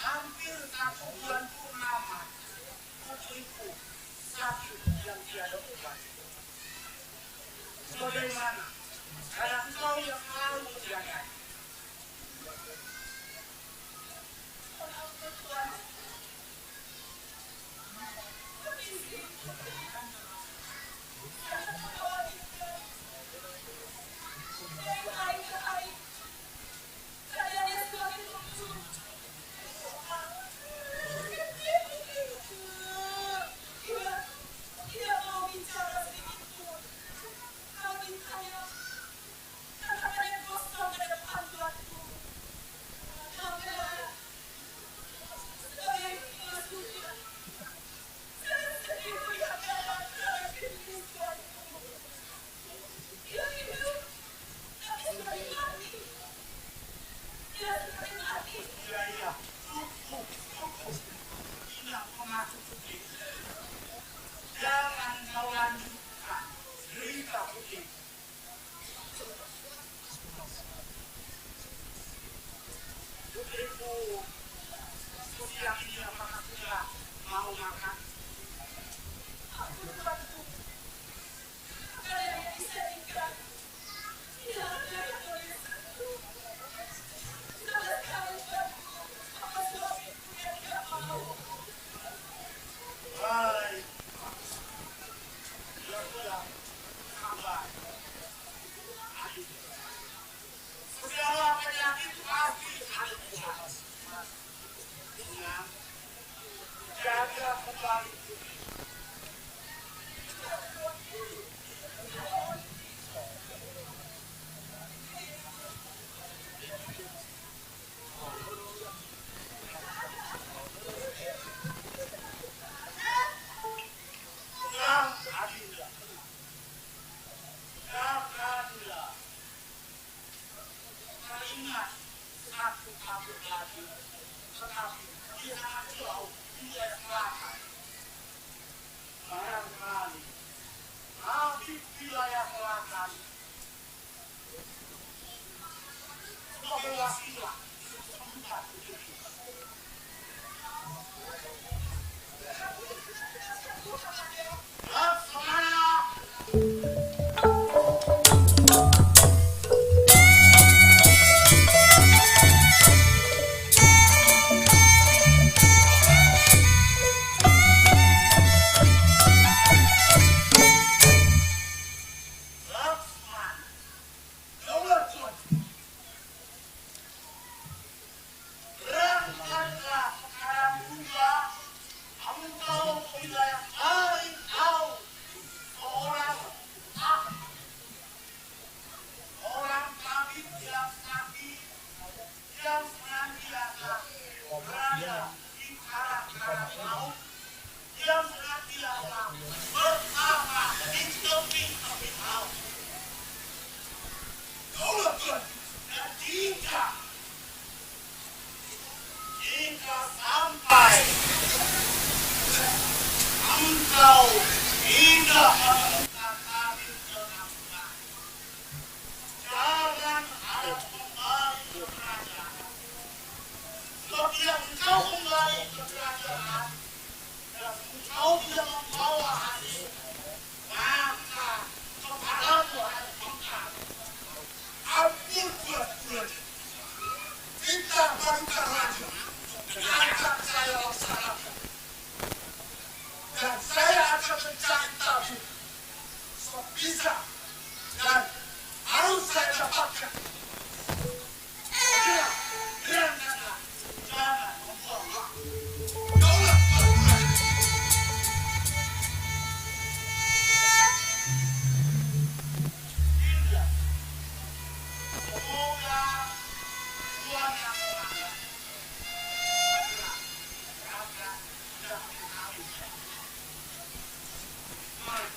hampir 1 bulan purnama putriku sakit yang tiada obat. Bagaimana? Karena engkau yang selalu menjaga. Jangan kau lanjutkan cerita putih. Putriku, siang ini apakah sudah mau makan? Aku bantu. Ada yang bisa ikat. Tidak ada yang boleh sentuh. Sama sekali bantu. Apa suamiku yang tidak mau? Baik. Ya sudah, sabar. Segala penyakit pasti ada obat. Ingat, jaga kembali putri. Adinda. Kakanda. ingat satu kampung lagi, tetapi dia sangat jauh di selatan. Barangkali nanti wilayah selatan sebagai wasilah untuk tempat begitu. Jika sampai engkau tidak menemukan kami dengan jangan ada kembali ke kerajaan. Sebab yang engkau kembali ke kerajaan dan engkau tidak membawa hasil, maka kepadamu akan bengkak. Ampun buat kita bangkit raja dan akan saya laksanakan. Dan saya akan mencari tahu sebisa dan harus saya dapatkan. Jangan membuang waktu. Daulat Baluran. Indah. Semoga Tuhan yang selamat. Raga sudah mengenali saya. Mari.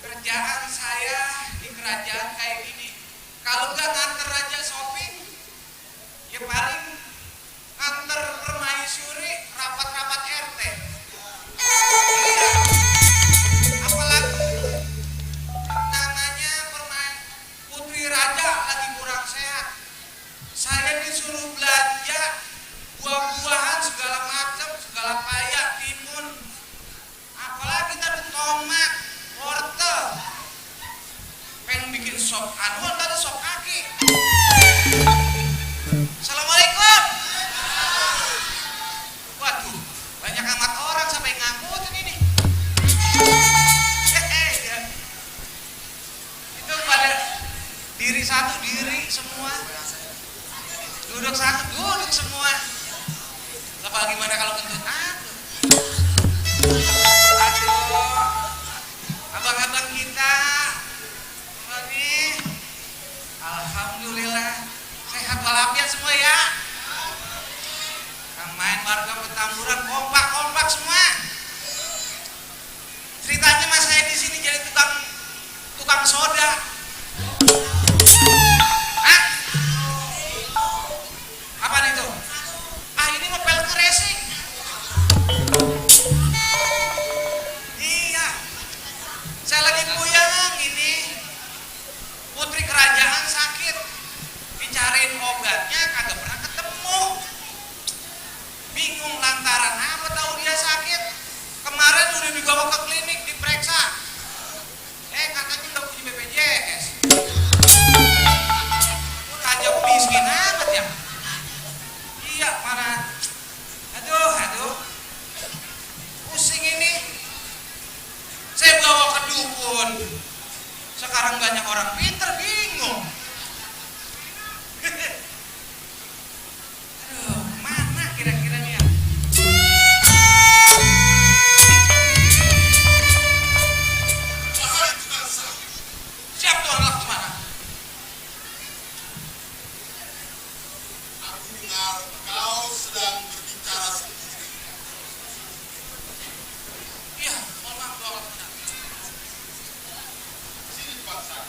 Kerjaan saya di kerajaan kayak gini, kalau nggak nganter Raja shopping, ya paling nganter permaisuri rapat-rapat RT. Iya, apalagi namanya putri raja lagi kurang sehat. Saya disuruh belanja buah-buahan segala macam, segala paya, timun, apalagi tadi tomat, wortel, pengen bikin sop anuan tadi sop kaki. Assalamualaikum. Waduh, banyak amat orang sampai ngangkutin ini. Ya. Itu pada diri satu diri semua, duduk satu duduk semua. Apa gimana kalau kentut? Aduh, abang-abang kita ini tukang soda. Hah? Apaan itu? Ah, ini ngepel ke racing. Iya. Saya lagi puyeng ini. Putri kerajaan sakit. Dicariin obatnya kagak pernah ketemu. Bingung lantaran apa tahu dia sakit. Kemarin udah dibawa ke klinik diperiksa. Katanya udah punya BPJS. Raja miskin amat ya. Iya, mana? Aduh. Pusing ini. Saya bawa ke dukun. Sekarang banyak orang pinter bingung. Aduh, mana kira-kira nih ya? Siap Tuan Laksmana. Aku dengar kau sedang berbicara sendiri. Iya, mohon maaf Tuan Laksmana. Sini bangsa.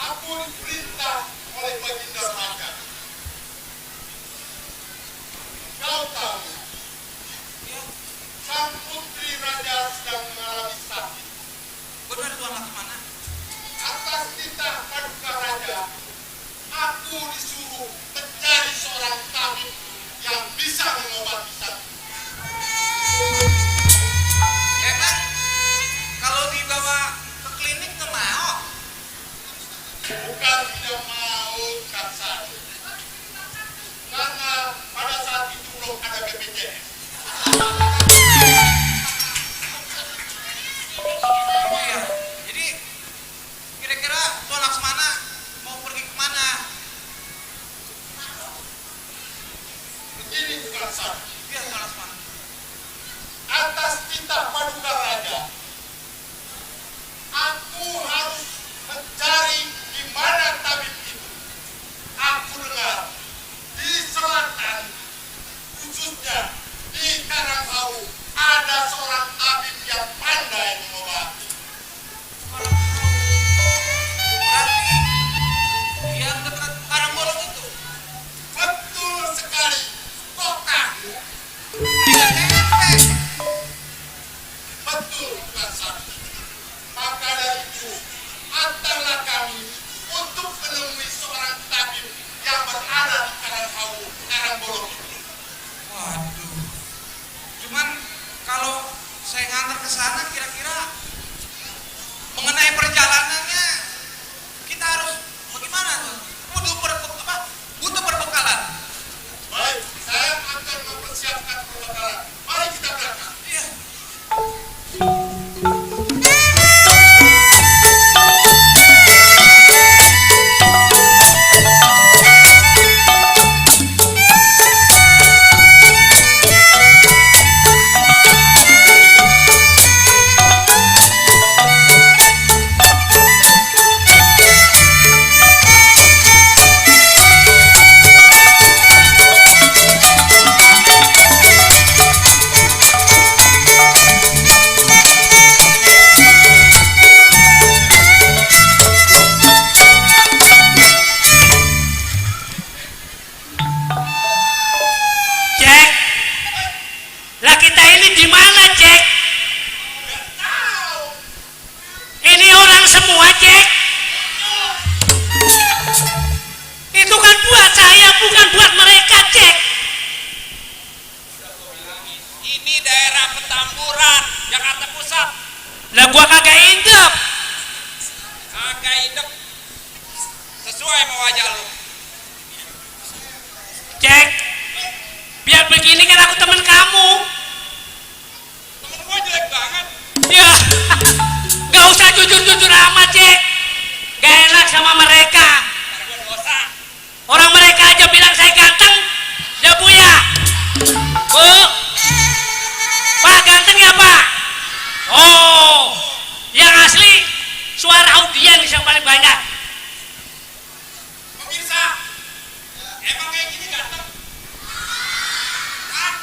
Aku diperintah oleh Baginda Raja. Kau tahu, Iya, sang putri raja sedang mengalami sakit. benar Tuan Laksmana. Atas titah paduka raja, aku disuruh mencari seorang tabib yang bisa mengobati sakit. Emang kalau dibawa ke klinik nggak mau? Bukan tidak mau, Kansan. Karena pada saat itu belum ada BPJS. Iya. Jadi kira-kira Tuan Laksmana mau pergi kemana? Begini, Kansan. Iya Tuan Laksmana. Atas titah paduka raja, aku harus mencari di mana tabib itu. Aku dengar di selatan, khususnya di Karanghau, ada seorang tabib yang pandai mengobati. Berarti yang dekat Karangbolong itu. Betul sekali, kota. Tidak tempe. Betul, Kansan. Maka dari itu, antarlah kami untuk menemui seorang tabib yang berada di Karanghau, Karangbolong itu. Waduh. Cuman kalau saya ngantar ke sana kira-kira mengenai perjalanannya kita harus bagaimana tuh? Butuh perbekalan. Baik, saya akan mempersiapkan perbekalan. Mari kita berangkat. Iya. Cek, lah kita ini di mana, Cek? Ini orang semua, Cek. Itu kan buat saya, bukan buat mereka, Cek. Ini daerah Petamburan, Jakarta Pusat. Lah gua kagak indep. Kagak hidup sesuai sama wajah lu. Cek, biar begini kan aku temen kamu. Temen gua jelek banget. Ya, gak usah jujur-jujur amat, Cek. Gak enak sama mereka. Karena gua dosa. Orang mereka aja bilang saya ganteng. Ya Bu ya. Bu. Pak ganteng ya Pak. Oh, yang asli suara audiens yang paling banyak. Pemirsa, emang kayak gini ganteng? Hah?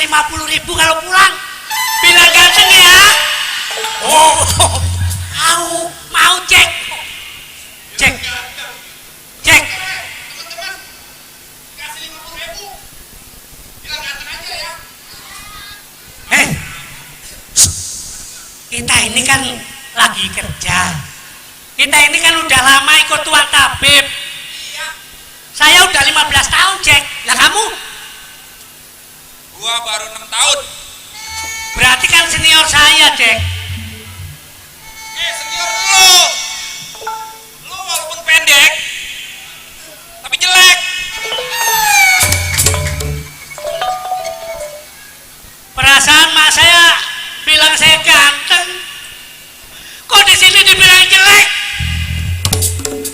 50.000 kalau pulang. Bilang ganteng ya. Oh, mau cek. Cek. Teman-teman, kasih 50.000. Bilang ganteng aja ya. Kita ini kan lagi kerja. Kita ini kan udah lama ikut Tuan Tabib. Saya udah 15 tahun, Jack. Lah kamu? Gua baru 6 tahun. Berarti kan senior saya, Jack. Senior lu. Lu walaupun pendek, tapi jelek. Perasaan mak saya bilang saya ganteng. Kok di sini dibilang jelek?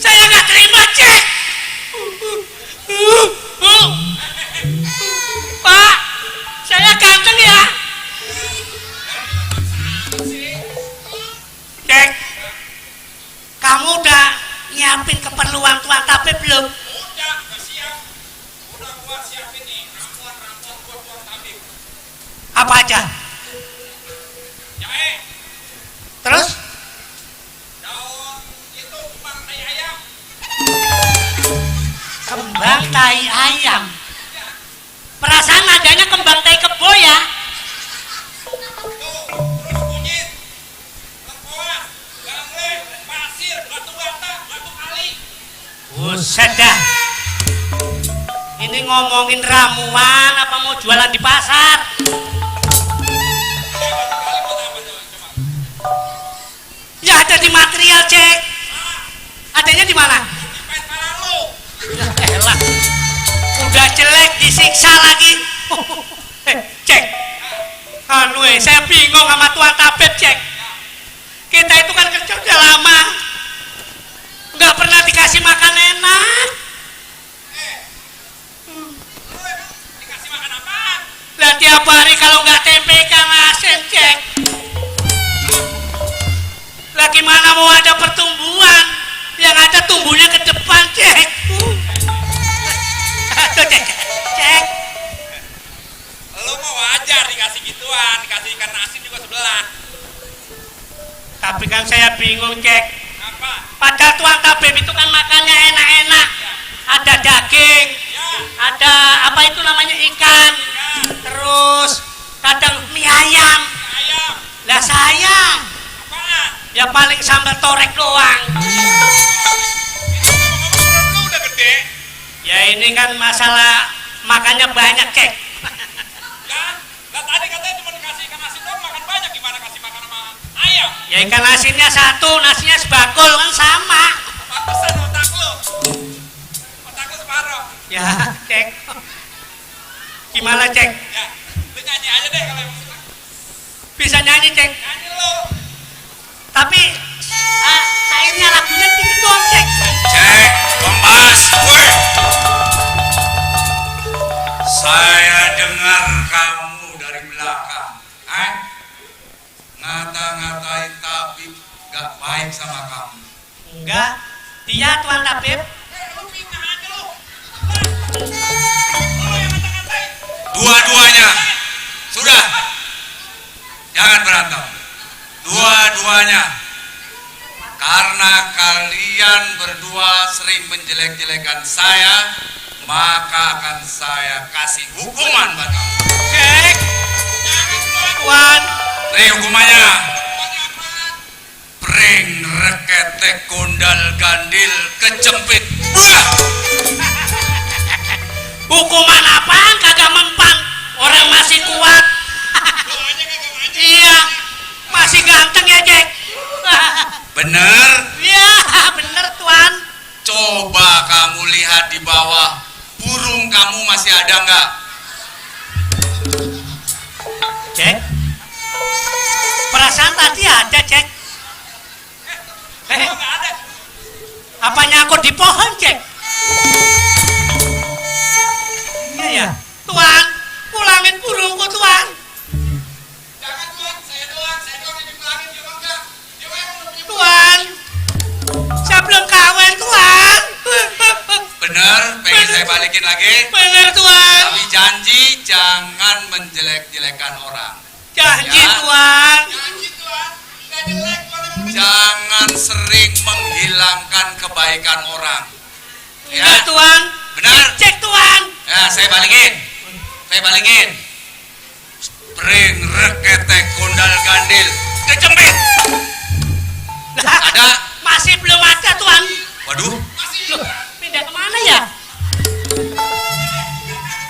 Saya nggak terima, Jack. Pak, saya ganteng ya. Jack, kamu udah nyiapin keperluan Tuan Tabib belum? Udah siap. Udah gua siapin nih ramuan-ramuan buat Tuan Tabib. Apa aja? Jahe, Terus? daun itu kembang tai ayam. Kembang tai ayam. Perasaan adanya kembang tai kebo ya. Tuh, terus kunyit, lengkoas, gangle, pasir, batu bata, batu kali. Buset dah. Ini ngomongin ramuan apa mau jualan di pasar? Ya ada di material, Cek. Adanya di mana? Main parah lu. Ya elah. Udah jelek disiksa lagi. Cek. Saya bingung sama Tuan Tabib, Cek. Kita itu kan kerja udah lama. Nggak pernah dikasih makan enak. Lu emang dikasih makan apaan? Lah tiap hari kalau nggak tempe ikan asin, Cek. Lah gimana mau ada pertumbuhan? Yang ada tumbuhnya ke depan, Cek. Aduh, Cek. Lu mau wajar dikasih gituan, dikasih ikan asin juga sebelah. Tapi kan saya bingung, Cek. Apa? Padahal Tuan Tabib itu kan makannya enak-enak. Ada daging, ada apa itu namanya ikan, terus kadang mie ayam. Ayam. Lah saya Apaan? ya paling sambal torek doang. Lu udah gede. Ya ini kan masalah makannya banyak, Cek. Lah tadi katanya cuma dikasih ikan asin doang, makan banyak, gimana kasih makan sama ayam? Ya ikan asinnya satu, nasinya sebakul kan sama. Pantesan otak lu. Otak lu separoh. Ya, Cek. Gimana, Cek? Ya, lu nyanyi aja deh kalau emang suka. Bisa nyanyi, Cek. Nyanyi lu. Tapi kayaknya lagunya tinggi doang, Cek. Cek, Bambas, woi. Saya dengar kamu dari belakang, ngata-ngatain Tabib gak baik sama kamu. Enggak, dia Tuan Tabib. Lu pindah aja lu. Lu yang ngata-ngatain. Dua-duanya, sudah, jangan berantem. Dua-duanya, karena kalian berdua sering menjelek-jelekan saya, maka akan saya kasih hukuman buat kamu. Cek. Tuan. Nih hukumannya. Pring rekete kondal gandil kejepit. Buah! Hukuman apaan kagak mempan? Orang masih kuat. Iya, masih ganteng ya, Jack. Bener? Iya, bener, Tuan. Coba kamu lihat di bawah. Burung kamu masih ada nggak? Jack. Perasaan tadi ada, Jack. Apanya aku di pohon, Jack? Iya ya. Tuan, pulangin burungku, Tuan. Jangan Tuan, saya doang yang dipulangin, dia mah enggak. Dia mah emang udah punya Tuan, saya belum kawin, Tuan. Bener? Pengen saya saya balikin lagi. Bener Tuan. Tapi janji jangan menjelek-jelekan orang. Janji Ya. Tuan. Janji Tuhan, nggak jelek Tuhan yang penting. Jangan sering menghilangkan kebaikan orang. Ya, Bener Tuan. benar. Cek Tuan. Ya, saya balikin. Spring reketek kundal gandil kecempit. Ada? Masih belum ada Tuan. Waduh, Loh, pindah kemana ya?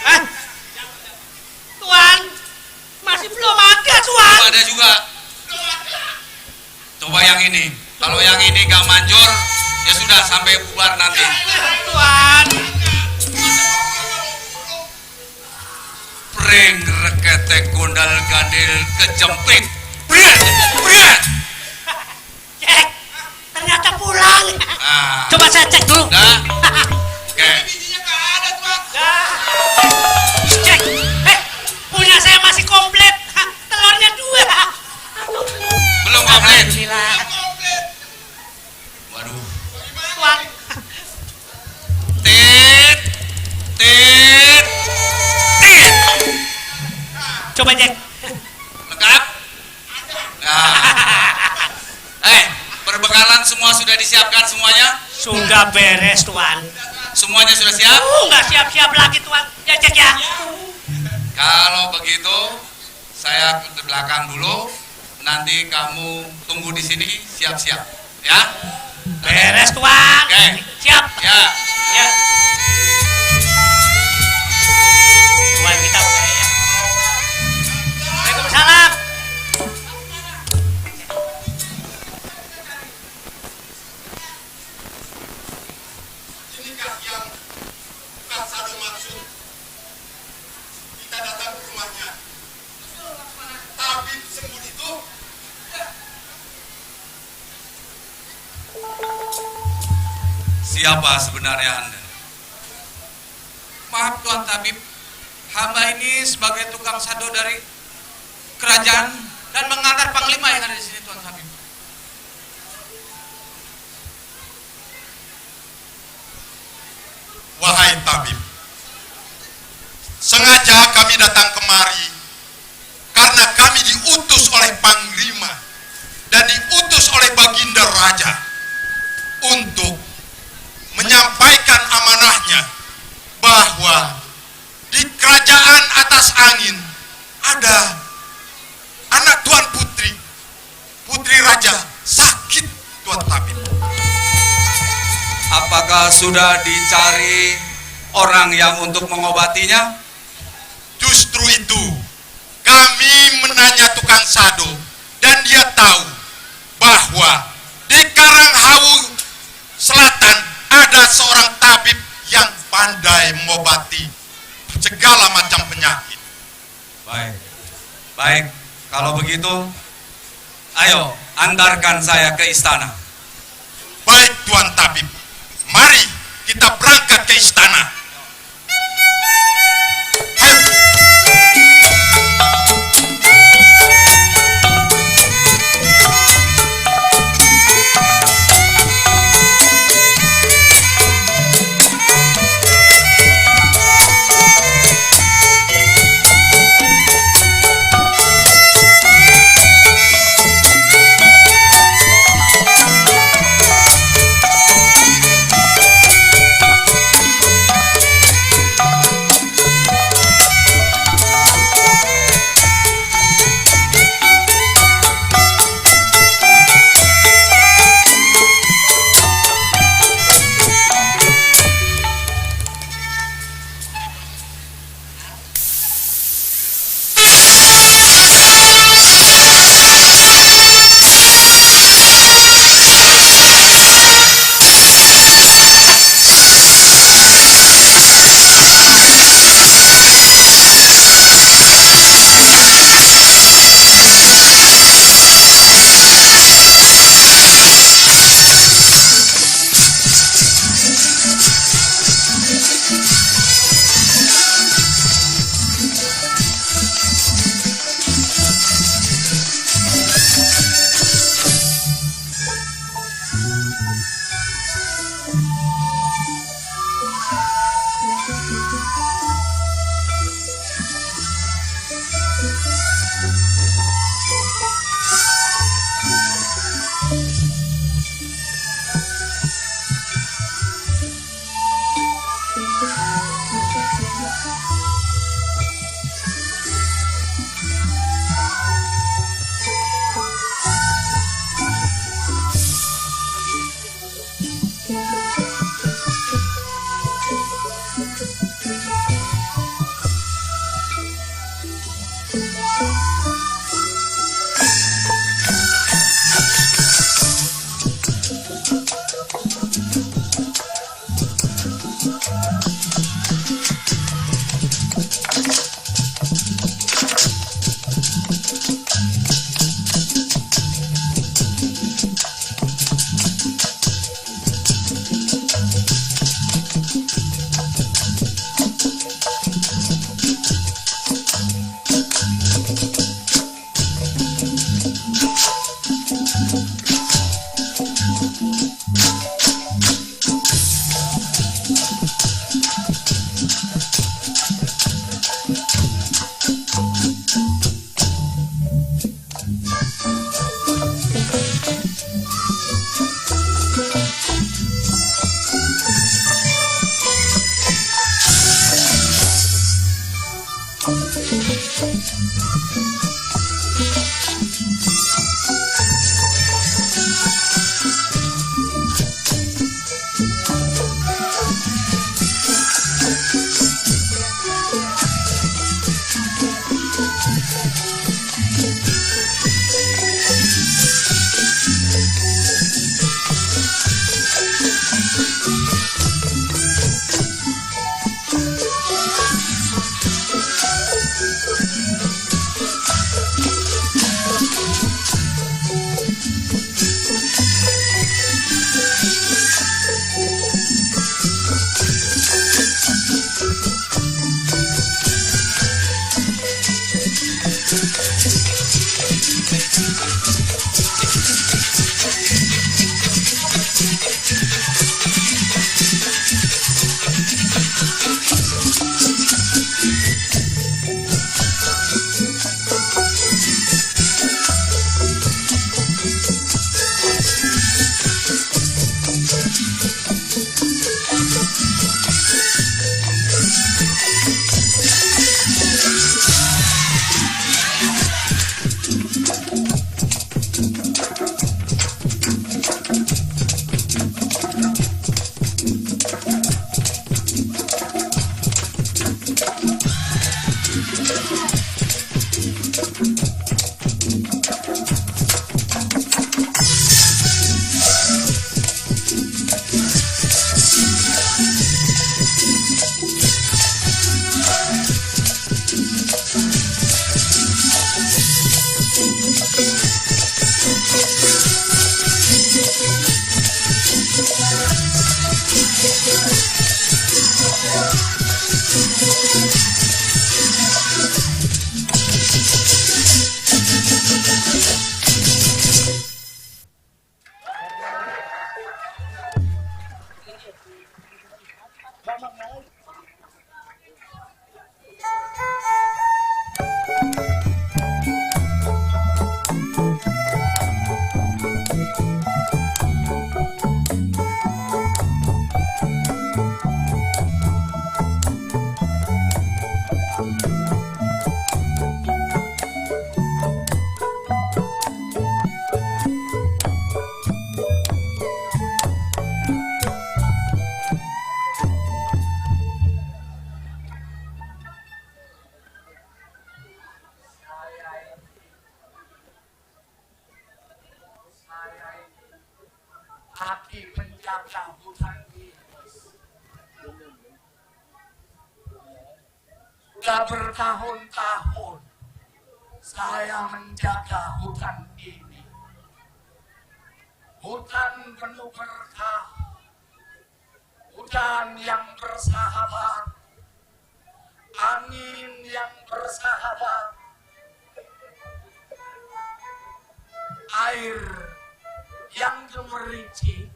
Hah? Tuan, masih belum ada Tuan. ada juga. Coba yang ini. Kalau yang ini gak manjur, ya sudah sampai bubar nanti. Tuan. Pring reketek kundal gandil kejempit. Brian. Cek, ternyata pulang. Nah, Coba saya cek dulu. udah. Oke. Bijinya nggak ada Tuhan. Dah. Cek, punya saya masih komplit. Telurnya 2. Belum komplit. Alhamdulillah. Komplit. Waduh. Tuan, Tit. coba cek. Lengkap? Nah. Perbekalan semua sudah disiapkan semuanya? Sudah beres Tuan. Semuanya sudah siap? Nggak siap-siap lagi Tuan. Ya cek ya. Kalau begitu, saya ke belakang dulu. Nanti kamu tunggu di sini siap-siap, ya? Beres Tuan. Oke. Siap. Ya. Ya. Tuan kita boleh ya. Waalaikumsalam. Inikah yang bukan sado maksud kita datang ke rumahnya. Tabib sembun itu Siapa sebenarnya Anda? Maaf Tuan Tabib, hamba ini sebagai tukang sado dari kerajaan dan mengantar panglima yang ada di sini Tuan Tabib. Wahai tabib, sengaja kami datang kemari karena kami diutus oleh panglima dan diutus oleh baginda raja untuk menyampaikan amanahnya bahwa di kerajaan atas angin ada anak Tuan Putri Raja sakit Tuan Tabib. Apakah sudah dicari orang yang untuk mengobatinya? Justru itu kami menanya tukang sado dan dia tahu bahwa di Karanghawu Selatan ada seorang tabib yang pandai mengobati segala macam penyakit. Baik. Baik, kalau begitu, ayo antarkan saya ke istana. Baik Tuan Tabib, mari kita berangkat ke istana. Aki penjaga hutan ini. Sudah bertahun-tahun saya menjaga hutan ini. Hutan penuh berkah, hutan yang bersahabat, angin yang bersahabat, air yang gemericik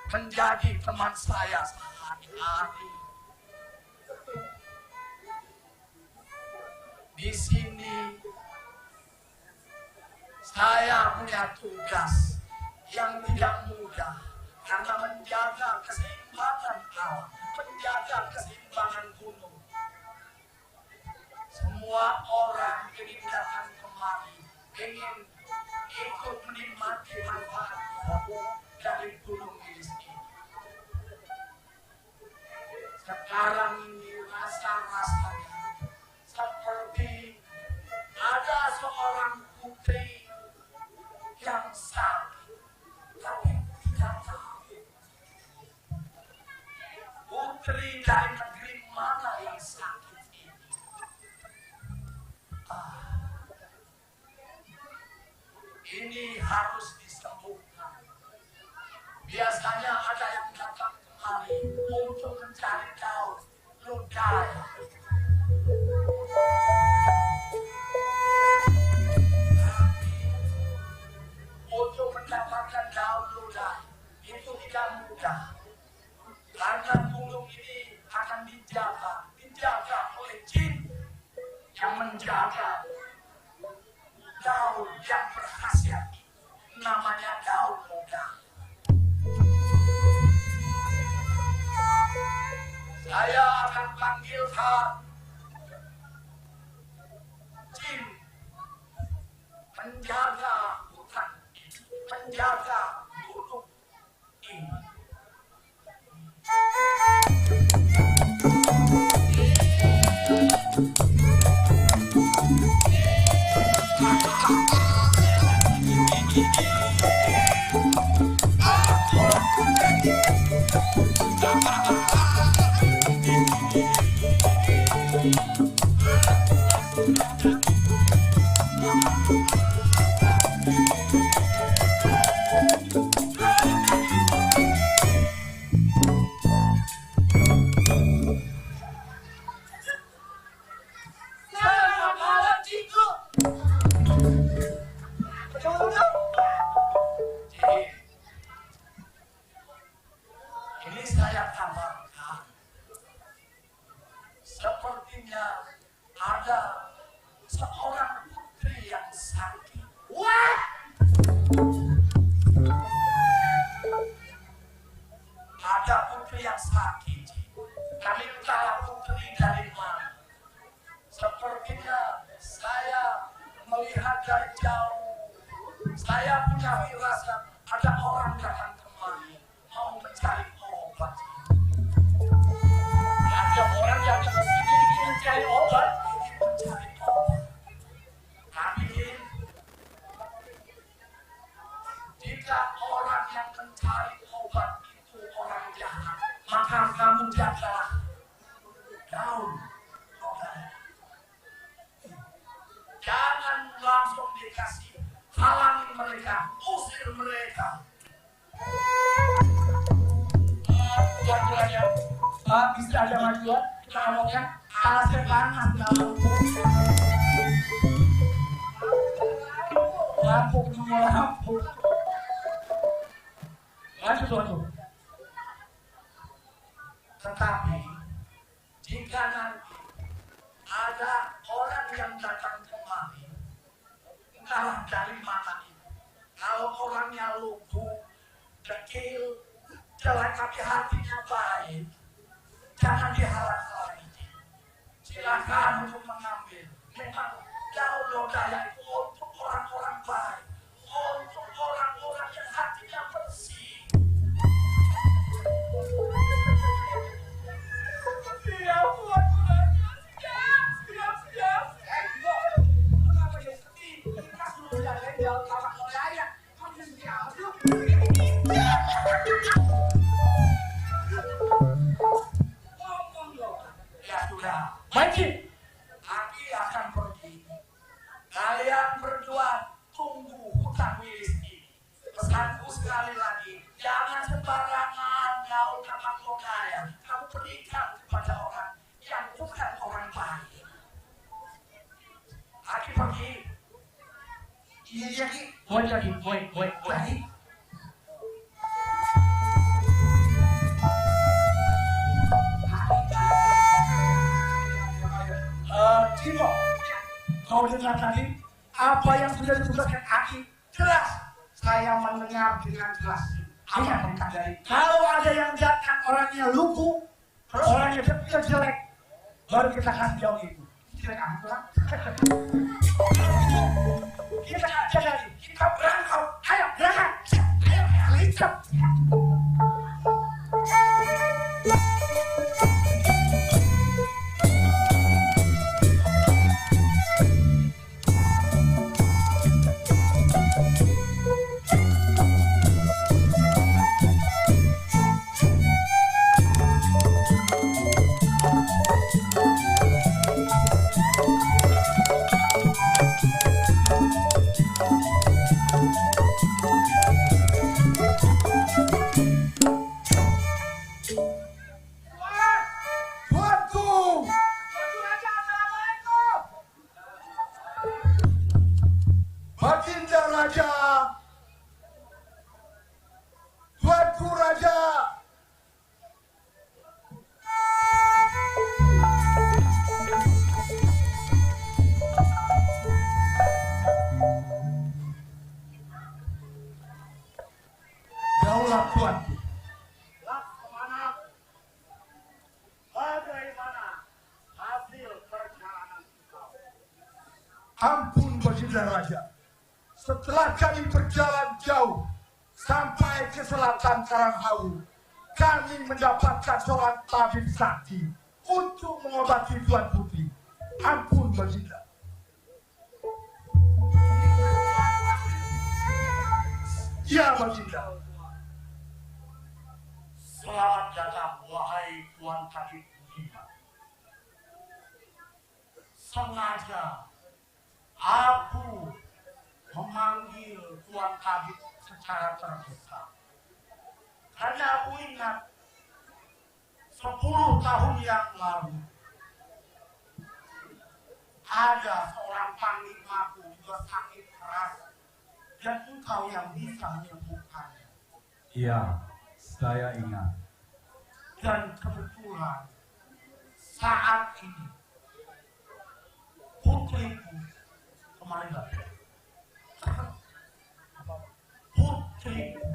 menjadi teman saya sehari-hari. Di sini saya punya tugas yang tidak mudah karena menjaga keseimbangan alam, menjaga keseimbangan gunung. Semua orang ingin datang kemari, ingin ikut menikmati manfaat dari gunung Ilis ini. Sekarang ini rasa-rasanya seperti ada seorang putri yang sakit, tapi tidak tahu putri dari negeri mana yang sakit ini. Ini harus disembuhkan. Biasanya ada yang datang kemari untuk mencari daun ludah. Untuk mendapatkan daun ludah itu tidak mudah. Karena gunung ini akan dijaga oleh jin yang menjaga daun yang berkhasiat, namanya daun ludah. Saya akan panggilkan jin menjaga hutan ini, menjaga gunung ini. Ini saya kabarkan, sepertinya ada seorang putri yang sakit. Wah! Ada putri yang sakit. Kami tahu putri dari mana. Sepertinya saya melihat dari jauh. Saya punya firasat ada orang datang kemari mau mencari obat. Ada orang yang ke sini ingin mencari obat, Tapi jika orang yang mencari obat itu orang jahat, maka kamu jagalah daun obat. Jangan langsung dikasih, halangi mereka, usir mereka. Bisa ada majuan, kita ngomongnya alasnya panas, lampu semua lampu. Lanjut. Tetapi jika nanti ada orang yang datang kemari, entahlah dari mana itu, kalau orangnya lumpuh, dekil, jelek tapi hatinya baik, jangan dihalang-halangi. Silakan untuk mengambil. Memang daun lodaya itu untuk orang-orang baik, untuk orang-orang yang hatinya bersih. Siap. Kenapa dia sedih? Kita suruh jagain daun tapak lodaya. Kamu siap. Ya sudah, Maji, Aki akan pergi. Kalian berdua tunggu hutan wilis ini. Pesanku sekali lagi, jangan sembarangan daun tapak lodaya kamu berikan kepada orang yang bukan orang baik. Aki pergi. Iya, Ki. Boy. Cimo, kau dengar tadi apa yang sudah ditugaskan Aki? Jelas, saya mendengar dengan jelas. Apa perintah dari? Kalau ada yang datang orangnya lumpuh, orangnya jelek, baru kita kasih jauh itu. Jelek apa? Kita aja lagi, kita berangkat. Ayo berangkat. Ayo lincah. Baginda Raja, Tuanku Raja. Daulah Tuanku. Laksamana, bagaimana hasil perjalanan kau? Ampun Baginda Raja, setelah kami berjalan jauh sampai ke selatan Karanghawu, kami mendapatkan seorang tabib sakti untuk mengobati Tuan Putri. Ampun Baginda. Ya Baginda. Selamat datang wahai Tuan Tabib Budiman. Sengaja aku memanggil Tuan Tabib secara terbuka karena aku ingat 10 tahun yang lalu ada seorang panglima juga sakit keras dan engkau yang bisa menyembuhkannya. Iya, saya ingat. Dan kebetulan saat ini putriku kemarilah. Putriku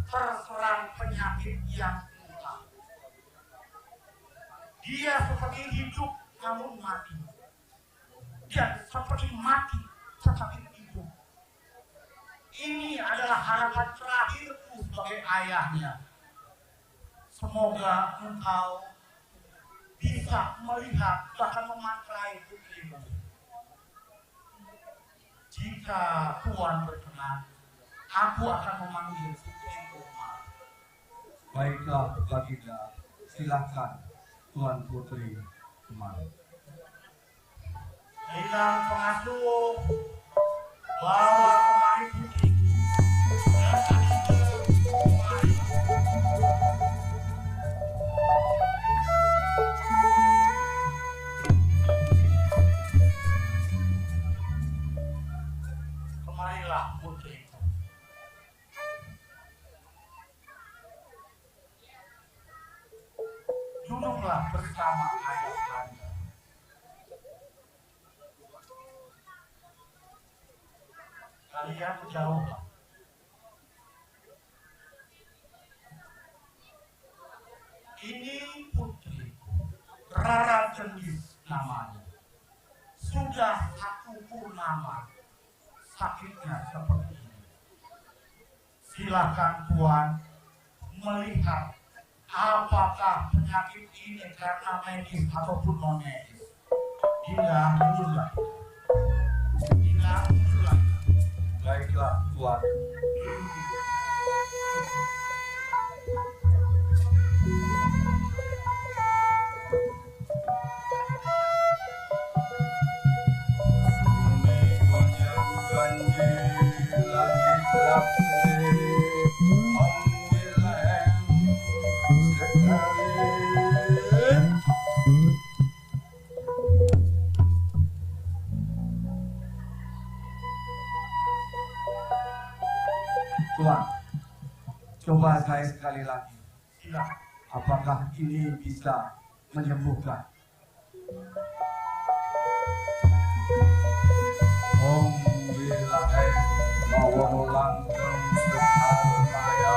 terserang penyakit yang entah. Dia seperti hidup namun mati. Dan seperti mati tetapi hidup. Ini adalah harapan terakhirku sebagai ayahnya. Semoga engkau bisa melihat bahkan memantrai putrimu. Jika Tuhan berkenan, aku akan memanggil putrimu. Baiklah Baginda, silakan Tuan Putri kemari. Hilang pengasuh, bawa kemari putri. Kemarilah putriku. Duduklah bersama ayah anda. Kalian jauhlah. Ini putriku, Rara Gendis namanya. Sudah 1 purnama sakitnya seperti ini. Silakan Tuan melihat apakah penyakit ini karena medis ataupun non medis. Tidak muncullah. Tidak muncullah. Baiklah Tuan. Tuan, coba saya sekali lagi. Silakan. Apakah ini bisa menyembuhkan? Om Wilahe Lawo Langgeng Sekarmaya.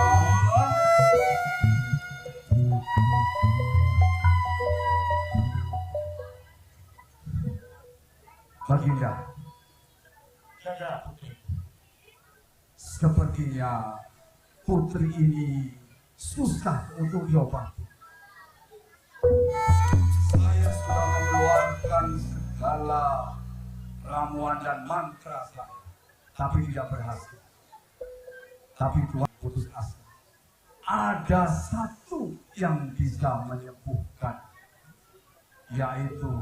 Baginda, Jaga putri. sepertinya putri ini susah untuk diobati. Saya sudah mengeluarkan segala ramuan dan mantra saya, tapi tidak berhasil. Tapi Tuhan putus asa. Ada satu yang bisa menyembuhkan, yaitu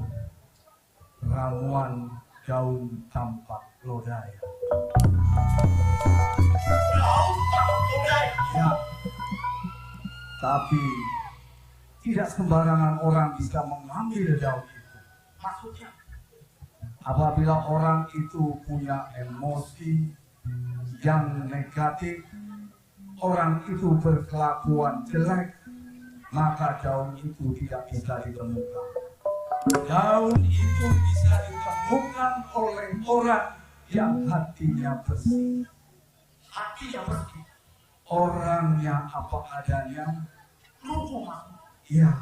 ramuan daun tampak lodaya. Daun tampak lodaya? Ya. Tapi tidak sembarangan orang bisa mengambil daun itu. Maksudnya? Apabila orang itu punya emosi yang negatif, orang itu berkelakuan jelek, maka daun itu tidak bisa ditemukan. Daun itu bisa ditemukan oleh orang yang hatinya bersih. Hatinya bersih. Orangnya apa adanya, lumpuh, ya,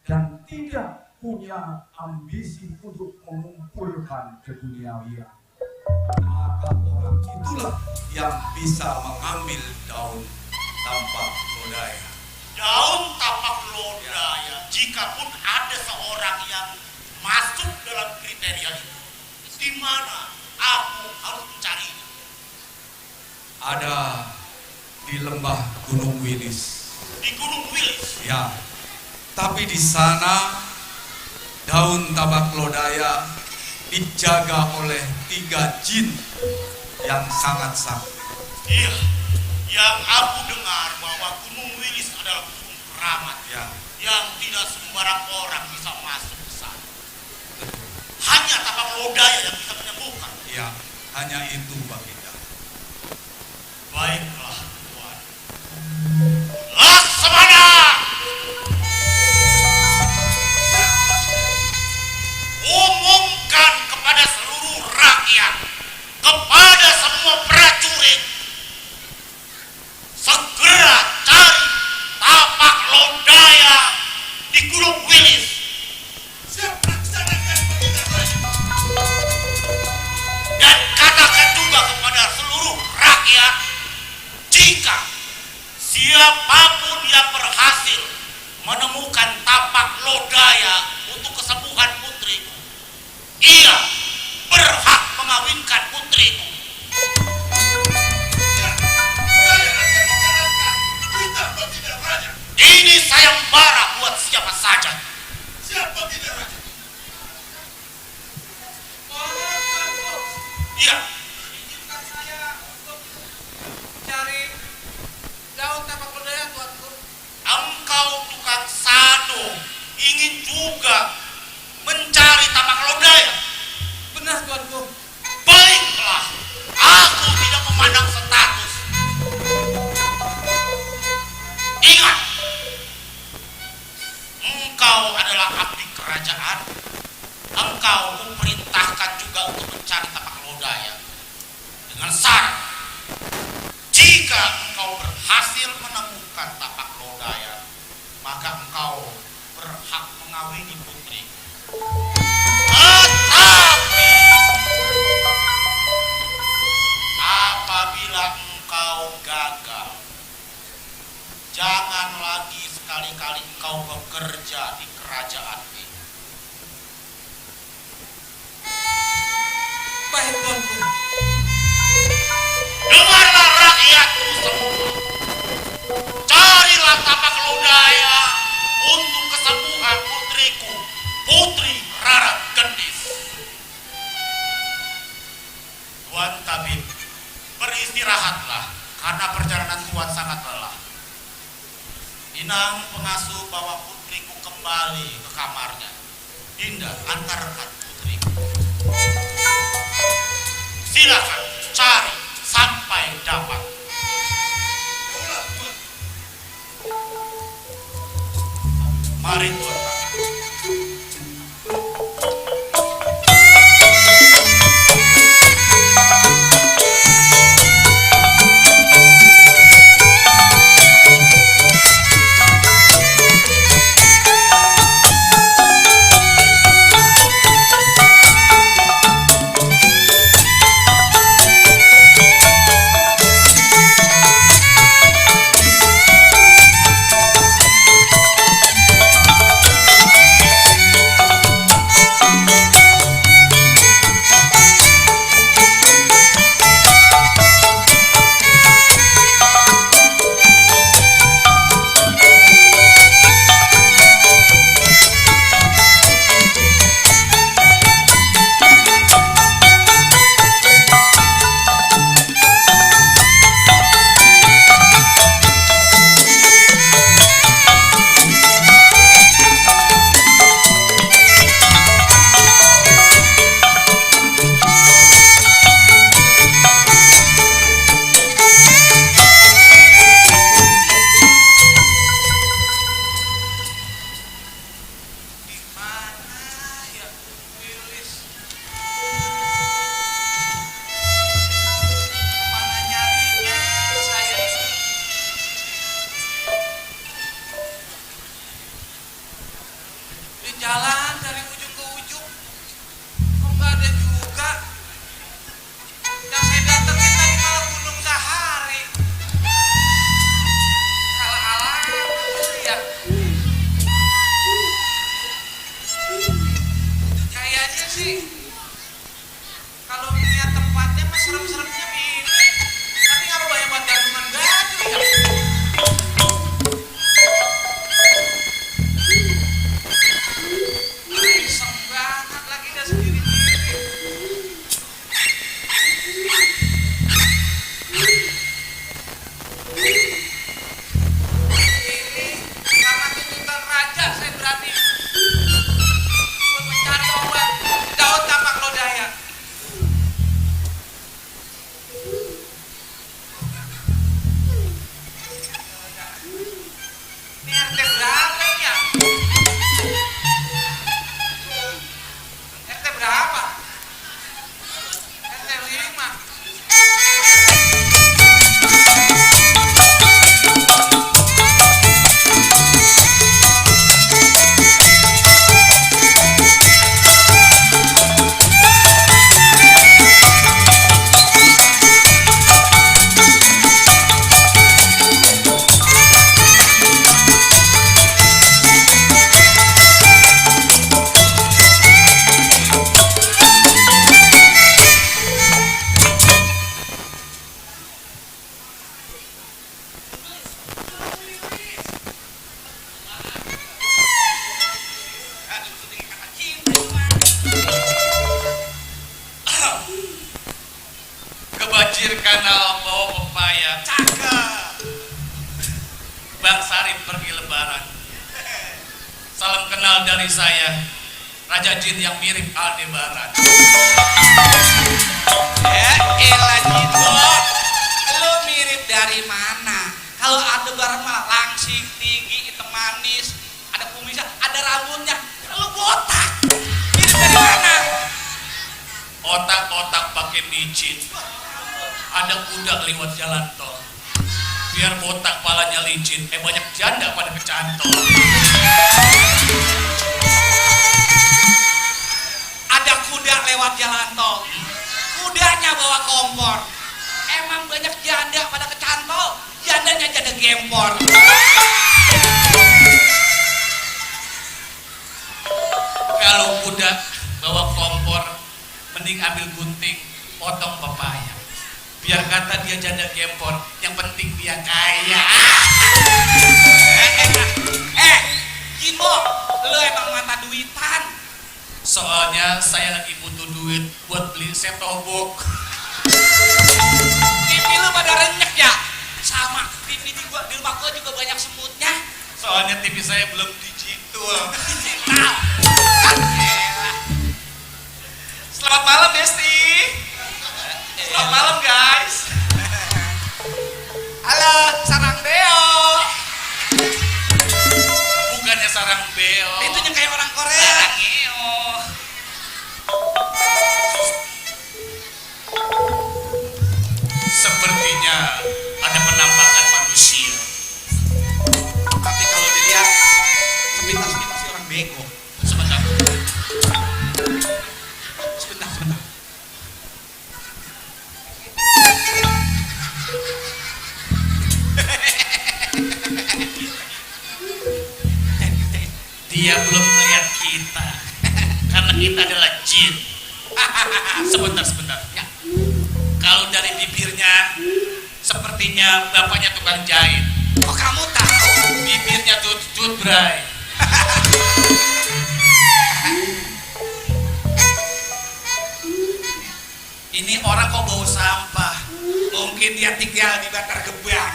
dan tidak punya ambisi untuk mengumpulkan keduniawian. Maka orang itulah yang bisa mengambil daun tapak lodaya. Daun tapak lodaya, jikapun ada seorang yang masuk dalam kriteria itu, di mana aku harus mencarinya? Ada di lembah Gunung Wilis. Di Gunung Wilis? Ya, tapi di sana daun tabak lodaya dijaga oleh 3 jin yang sangat sakti. Iya, yang aku dengar bahwa Gunung Wilis adalah gunung keramat, ya, yang tidak sembarang orang bisa masuk ke sana. Hanya tapak lodaya yang bisa menyembuhkan. Ya, hanya itu Baginda. Baiklah, Tuan. Laksamana! Umumkan kepada seluruh rakyat, kepada semua prajurit, segera cari tapak lodaya di Gunung Wilis. Dan katakan juga kepada seluruh rakyat, jika siapapun yang berhasil menemukan tapak lodaya untuk kesembuhan putriku, ia berhak mengawinkan putriku. Ini sayembara buat siapa saja. Siapa tidak raja? Iya. Izinkan saya untuk cari daun tapak lodaya, Tuanku. Engkau tukang sado ingin juga mencari tapak lodaya? Benar, Tuanku. Baiklah, aku tidak memandang status. Ingat, engkau adalah abdi kerajaan. Engkau memerintahkan juga untuk mencari tapak lodaya. Dengan syarat, jika engkau berhasil menemukan tapak lodaya, maka engkau berhak mengawini putriku. Tetapi apabila engkau gagal, jangan lagi sekali-kali engkau bekerja di kerajaan ini. Baik, Tuanku. Dengarlah rakyatku semua. Carilah tapak lodaya untuk kesembuhan putriku, Putri Rara Gendis. Tuan Tabib, beristirahatlah karena perjalanan Tuan sangat lelah. Inang pengasuh bawa putriku kembali ke kamarnya. Dinda, antarkan putriku. Silakan cari sampai dapat. Mari Tuan. jalan dari ujung ke ujung, kok nggak ada juga. Yang saya datengin tadi malah Gunung Sahari. Salah alamat ya. Kayaknya sih kalau lihat tempatnya mah serem-seremnya ini, tapi nggak banyak buat gantungan gaduh ya. Iseng banget lagi dah sendiri-sendiri. Ini karena tuntutan raja saya berani buat mencari obat daun tapak lodaya. Ini RT berapa ini ya? RT berapa? RT 5. Kebanjir karena bawa pepaya. Cakep. Bang Sarip pergi lebaran. Salam kenal dari saya, Raja Jin yang mirip Aldebaran. Elah Jito, lu mirip dari mana? Kalau Aldebaran mah langsing, tinggi, hitam manis, ada kumisnya, ada rambutnya. Lu botak. Mirip dari mana? Otak-otak pakai micin. Ada kuda lewat jalan tol. Biar botak palanya licin, banyak janda pada kecantol. Ada kuda lewat jalan tol. Kudanya bawa kompor. Emang banyak janda pada kecantol. Jandanya janda gempor. Kalau kuda bawa kompor, mending ambil gunting, potong pepaya. Biar kata dia janda gempor, yang penting dia kaya. Jimbo, lu emang mata duitan. Soalnya saya lagi butuh duit buat beli setobok. TV lu pada renyek ya? Sama, TV di rumah gua juga banyak semutnya. Soalnya TV saya belum digital. Selamat malam Besti. Selamat malam guys. Halo, sarang beo. Bukannya sarang beo. Itu yang kayak orang Korea. Sarang ngeo. Sepertinya ada penampakan manusia. Tapi kalau dilihat sepintas-sepintas si orang bego. Sebentar. Sebentar. Dia belum melihat kita karena kita adalah jin. Sebentar. Ya. Kalau dari bibirnya sepertinya bapaknya tukang jahit. Kok kamu tahu? Bibirnya tut bray. Ini orang kok bau sampah. Mungkin dia tinggal di Bantar Gebang.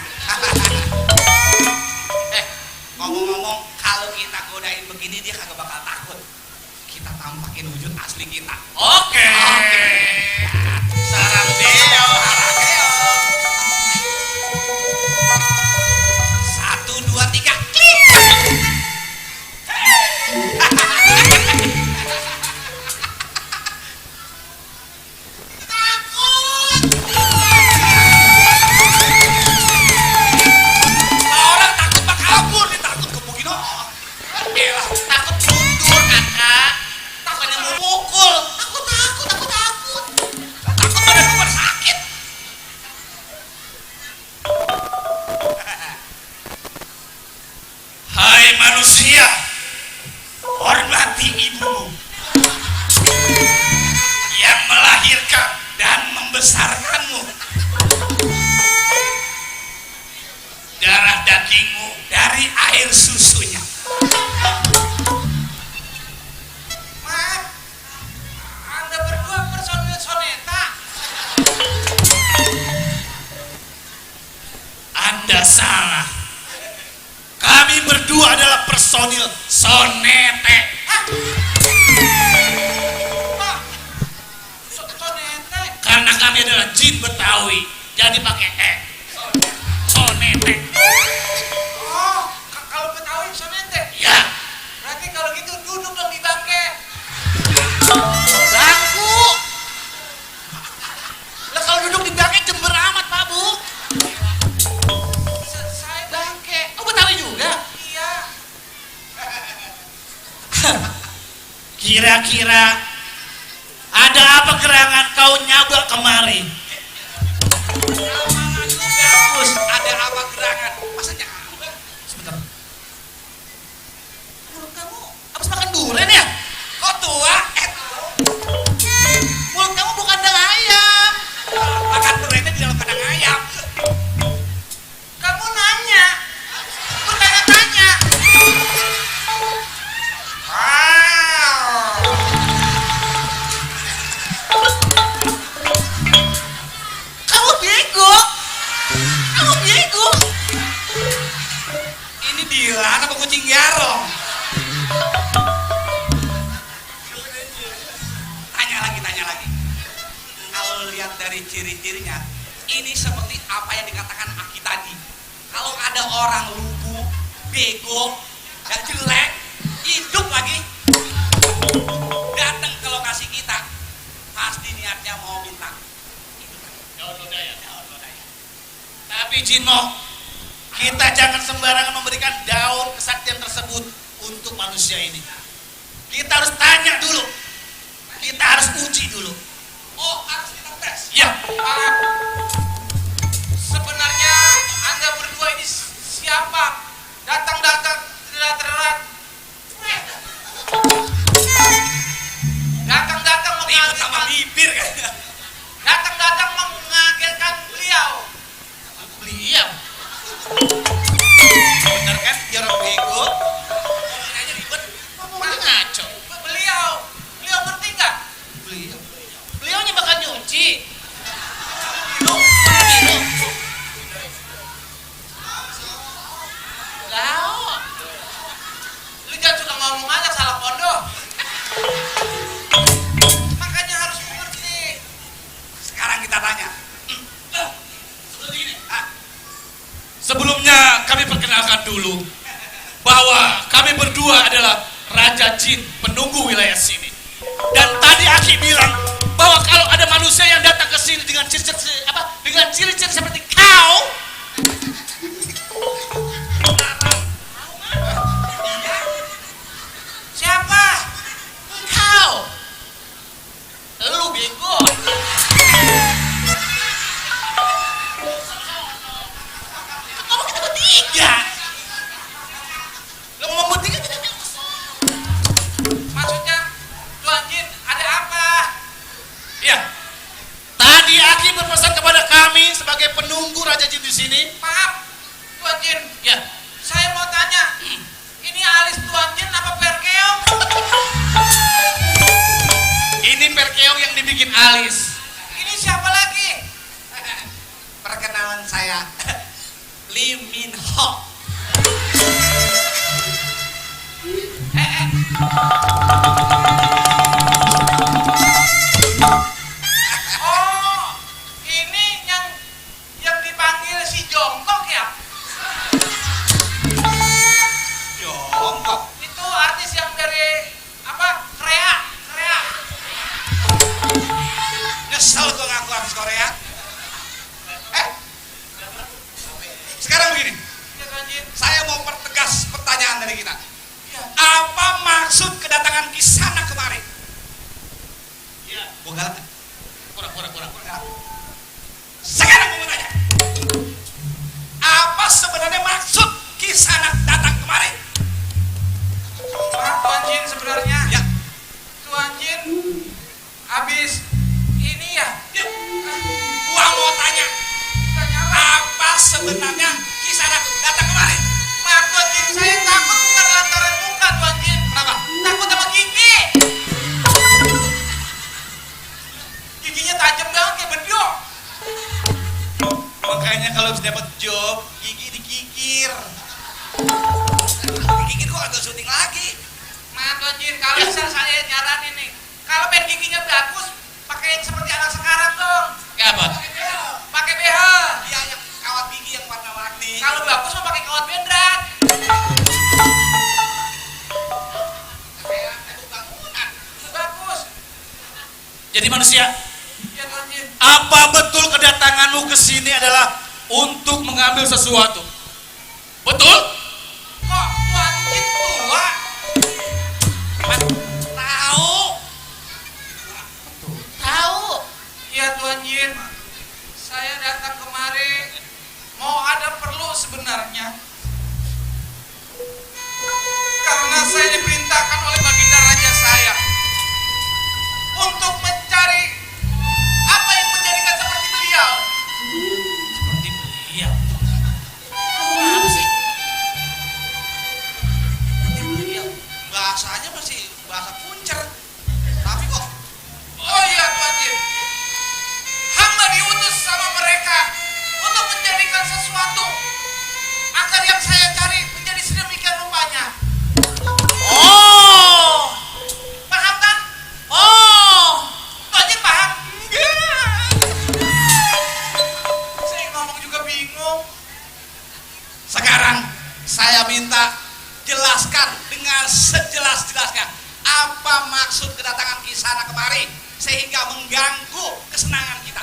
Ngomong-ngomong, kalau kita godain begini dia kagak bakal takut. Kita tampakin wujud asli kita. Oke. Sarang beo. Satu, dua, tiga, klik. Takut. Orang takut mah kabur, dia takut kebukin. Takut mundur. membesarkanmu. Darah dagingmu dari air susunya. Maaf, Anda berdua personil Soneta. Anda salah. Kami berdua adalah personil Sonete. Sonete. Karena kami adalah jin Betawi, jadi pakai Sonete. Oh, kalau Betawi Sonete. Ya. Berarti kalau gitu duduk dong di bangke. Bangku. Lah kalau duduk di bangke jember amat, Pak Bu. Saya bangke. Oh, Betawi juga? Iya. Kira-kira ada apa gerangan kau nyabak kemari? Bagus, ada apa gerangan? Masanya Sebentar. Mulut kamu habis makan durian ya? kok tua? Mulut kamu bukan kandang ayam. Makan duriannya di dalam kandang ayam. Kamu nanya, bertanya-tanya. Kamu bego. Kamu bego. Ini Dilan apa kucing garong? Tanya lagi. Kalau lihat dari ciri-cirinya, ini seperti apa yang dikatakan Aki tadi. Kalau ada orang lugu, bego, dan jelek, hidup lagi, datang ke lokasi kita, pasti niatnya mau minta. Daun lodaya. Tapi Jinmo, kita jangan sembarangan memberikan daun kesaktian tersebut untuk manusia ini. Kita harus tanya dulu. Kita harus uji dulu. Oh, harus kita tes. Ya. Sebenarnya Anda berdua ini siapa? Datang-datang terat-terat. Datang-datang Ribut sama mengagetkan. bibir kayaknya. Datang-datang mengagetkan beliau. Beliau. Bener kan? Dia orang bego. Ngomongin aja ribet. Ngomongnya ngaco. Beliau ngerti nggak? Beliaunya bakal nyuci. Biru. Lau. Lu jangan suka ngomong aja salah pondok. Makanya harus mengerti. Sekarang kita tanya. Sebelumnya kami perkenalkan dulu bahwa kami berdua adalah Raja Jin penunggu wilayah sini. Dan tadi Aki bilang bahwa kalau ada manusia yang datang ke sini dengan ciri-ciri seperti kau, Siapa? kau, lu bego. Kamu kita bertiga. Lu ngomong bertiga kita Maksudnya, Tuan Jin, ada apa? ya. Tadi Aki berpesan kepada kami sebagai penunggu Raja Jin di sini. Maaf, Tuan Jin. Ya, Saya mau tanya, ini alis Tuan Jin apa perkeong? ini perkeong yang dibikin alis. Ini siapa lagi? Perkenalan saya, Lee Min Ho. Oh, ini yang dipanggil si Jongkok ya? Jongkok. Itu artis yang dari apa? Korea. Nyesel gue ngaku artis Korea. Sekarang begini, Iya Tuan Jin. saya mau pertegas pertanyaan dari kita. Apa maksud kedatangan Kisana kemarin? kalau bisa dapat job, gigi dikikir. Dikikir kok agak syuting lagi. Nah, Tuan Jin, kalau bisa saya nyaranin nih, kalau pengen giginya bagus, pakai yang seperti anak sekarang dong. Kayak apa? Pakai BH. Iya, yang kawat gigi yang warna-warni. Kalau bagus mau pakai kawat bendrat. Bagus. Jadi manusia, Ya Tuan Jin. apa betul kedatanganmu ke sini adalah untuk mengambil sesuatu? Betul? Kok Tuan Jin tua? Tahu. Tahu. Iya Tuan Jin. Saya datang kemari mau ada perlu sebenarnya. Karena saya diperintahkan oleh baginda raja saya untuk mencari apa yang menjadikan seperti beliau. Seperti beliau. Apa sih? Seperti beliau. Bahasanya masih bahasa puncer. Tapi kok. Oh iya Tuan Jin. Hamba diutus sama mereka untuk menjadikan sesuatu agar yang saya cari menjadi sedemikian rupanya. Oh. Paham kan? Oh. Tuan Jin paham? Saya ngomong juga bingung. Sekarang saya minta jelaskan dengan sejelas-jelasnya apa maksud kedatangan Kisana kemari sehingga mengganggu kesenangan kita.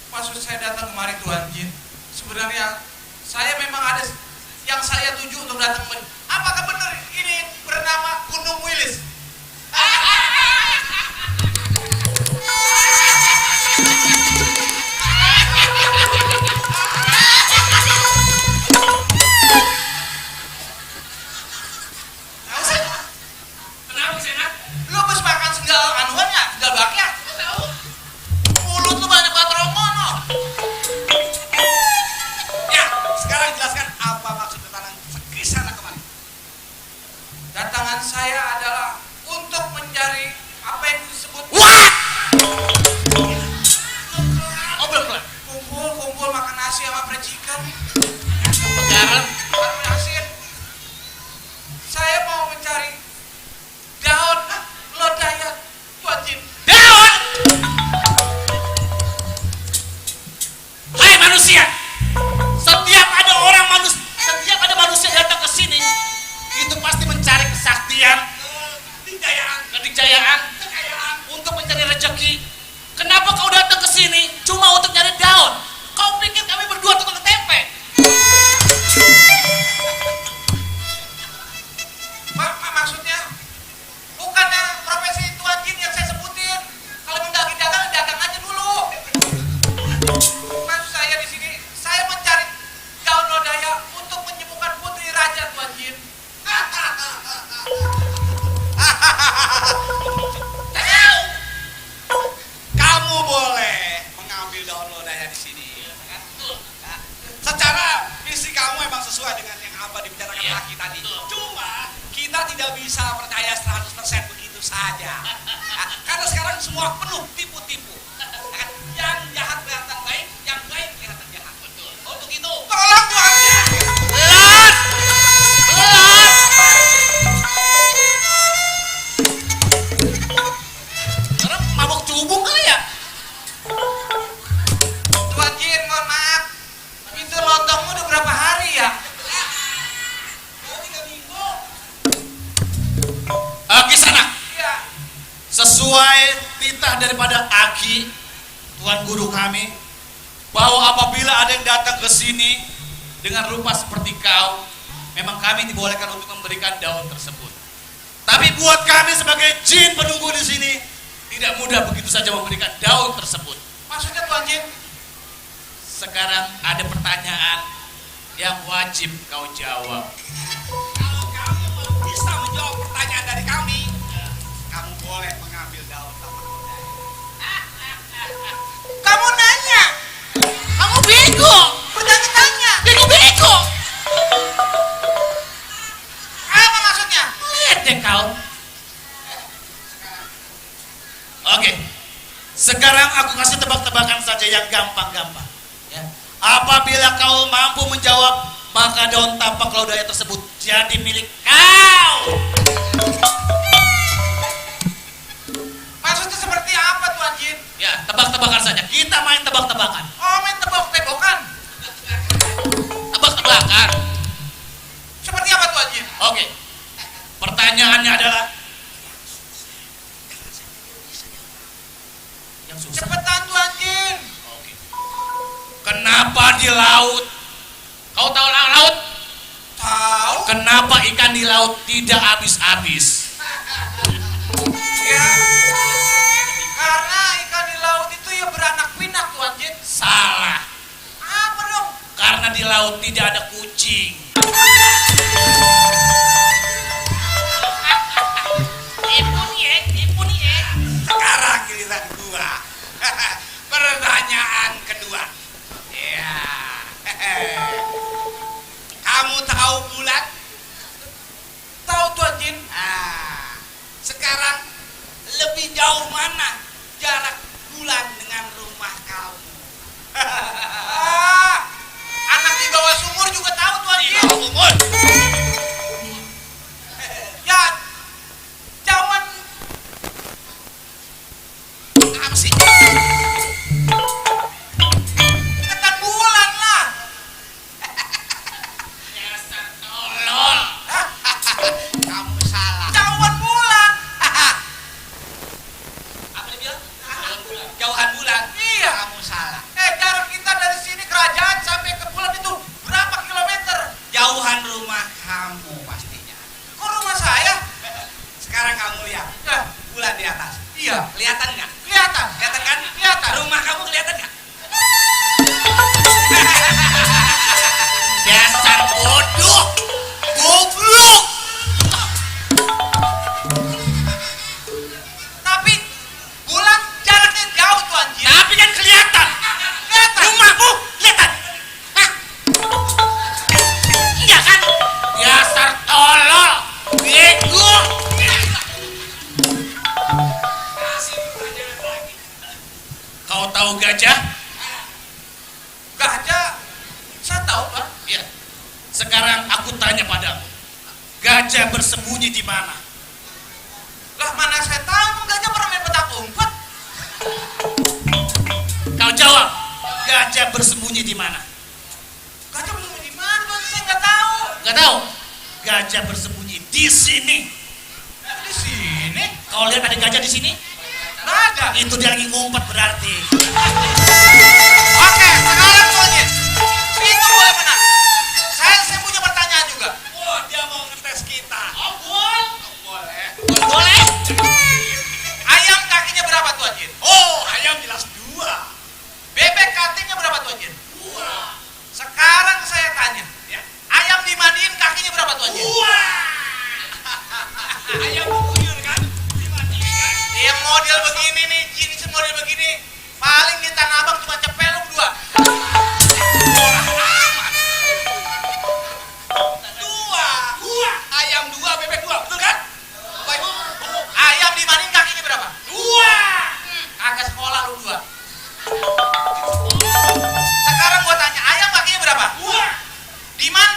Maksud saya datang kemari Tuan Jin, sebenarnya saya memang ada yang saya tuju untuk datang kemari. Apakah benar ini bernama Gunung Wilis? Kenapa sih, Nak? Lu habis makan sendal anuan ya? Sendal baknya? Tahu. Mulut lu banyak banget romono. Ya, sekarang jelaskan apa maksud kedatangan Kisana kemari. Datangan saya adalah untuk mencari apa yang disebut Wah! Oh, belum kelar. kumpul makan nasi sama fried chicken. Garam. Baru asin. Saya mau mencari daun lodaya Tuan Jin. Daun! Hai manusia, setiap ada manusia datang ke sini, itu pasti mencari kesaktian, kedikjayaan, untuk mencari rezeki. Kenapa kau datang ke sini cuma untuk nyari daun? Kau pikir kami berdua tukang tempe? Maksudnya bukannya profesi Tuan Jin yang saya sebutin. Kalau mau dagang aja dulu. Maksud saya di sini, saya mencari daun lodaya untuk menyembuhkan putri raja Tuan Jin. Kamu boleh mengambil daun lodaya di sini. Secara misi kamu memang sesuai dengan yang apa dibicarakan laki tadi. Cuma kita tidak bisa percaya 100% begitu saja. Karena sekarang semua penuh tipu-tipu. Yang jahat kelihatan baik, yang baik kelihatan jahat. Betul. Untuk itu, Tolong Tuan Jin. belat! Karena mabuk cubung kali ya? Tuan Jin, mohon maaf. Itu lontongmu udah berapa hari ya? Kisana, Iya. sesuai titah daripada Aki, Tuan Guru kami, bahwa apabila ada yang datang ke sini dengan rupa seperti kau, memang kami dibolehkan untuk memberikan daun tersebut. Tapi buat kami sebagai jin penunggu di sini, tidak mudah begitu saja memberikan daun tersebut. Maksudnya Tuan Jin? Sekarang ada pertanyaan yang wajib kau jawab. Kalau kamu bisa menjawab pertanyaan dari kami, kamu boleh mengambil daun taman lodaya. Kamu nanya. Kamu bego. Bertanya-tanya. Bego. Apa maksudnya? Lihat deh kau. Oke. Sekarang aku kasih tebak-tebakan saja yang gampang-gampang. Ya. Apabila kau mampu menjawab, maka daun tapak lodaya tersebut jadi milik kau. Maksudnya seperti apa Tuan Jin? Ya, tebak-tebakan saja. Kita main tebak-tebakan. Oh, main tebak-tebakan. Tebak-tebakan. Seperti apa Tuan Jin? Oke. Pertanyaannya adalah yang susah. Cepetan Tuan Jin. Oke. Kenapa di laut? Kau tahu laut? Tahu. Kenapa ikan di laut tidak habis-habis? Ya. Karena ikan di laut itu ya beranak pinak Tuan Jin. Salah. Apa dong? Karena di laut tidak ada kucing. Tipu nih. Sekarang giliran gua. Pertanyaan kedua. Ya. Kamu tahu bulan? Tahu Tuan Jin? Sekarang lebih jauh mana jarak bulan dengan rumah kamu? Anak di bawah sumur juga tahu Tuan Jin. Di bawah sumur? Ya, jauhan. Apa sih? Dekat bulan lah. Dasar tolol. Kamu salah. Jauhan bulan. Apa dia bilang? Jauhan bulan. Iya. Kamu salah. Jarak kita dari sini kerajaan sampai ke bulan itu berapa kilometer? Jauhan rumah kamu pastinya. Kok rumah saya? Sekarang kamu lihat. Ya. Bulan di atas. Iya. Kelihatan nggak? Kelihatan. Kelihatan kan? Kelihatan. Rumah kamu kelihatan nggak? Dasar bodoh. Goblok. Tapi bulan jaraknya jauh Tuan Jin. Tapi kan kelihatan. Kelihatan. Rumahku kelihatan. Hah? Iya kan? Dasar tolol. Bego. Kau tahu gajah? Gajah. Saya tahu Pak. Iya. Sekarang aku tanya padamu. Gajah bersembunyi di mana? Lah mana saya tahu emang gajah pernah main petak umpet. Kau jawab. Gajah bersembunyi di mana? Gajah bersembunyi di mana Tuan? Saya nggak tahu. Gak tahu. Gajah bersembunyi di sini. Di sini? Kau lihat ada gajah di sini? Nggak ada. Itu dia lagi ngumpet berarti. Oke, sekarang Tuan Jin. Itu boleh menang. Saya punya pertanyaan juga. Oh, dia mau ngetes kita. Oh, boleh. Boleh? Ayam kakinya berapa Tuan Jin? Oh, ayam jelas 2. Bebek kakinya berapa Tuan Jin? 2. Sekarang saya tanya. Ya. Ayam dimandiin kakinya berapa Tuan Jin? 2. Ayam bubuyur kan? Dimandikan. Yang model begini nih, jenis model begini, paling di Tanah Abang cuma cepelum 2. 2. Ayam 2, bebek 2, betul kan? Baik. Ayam dimandiin kakinya berapa? 2. Agak sekolah lu 2. Sekarang gua tanya, ayam kakinya berapa? 2. Diman?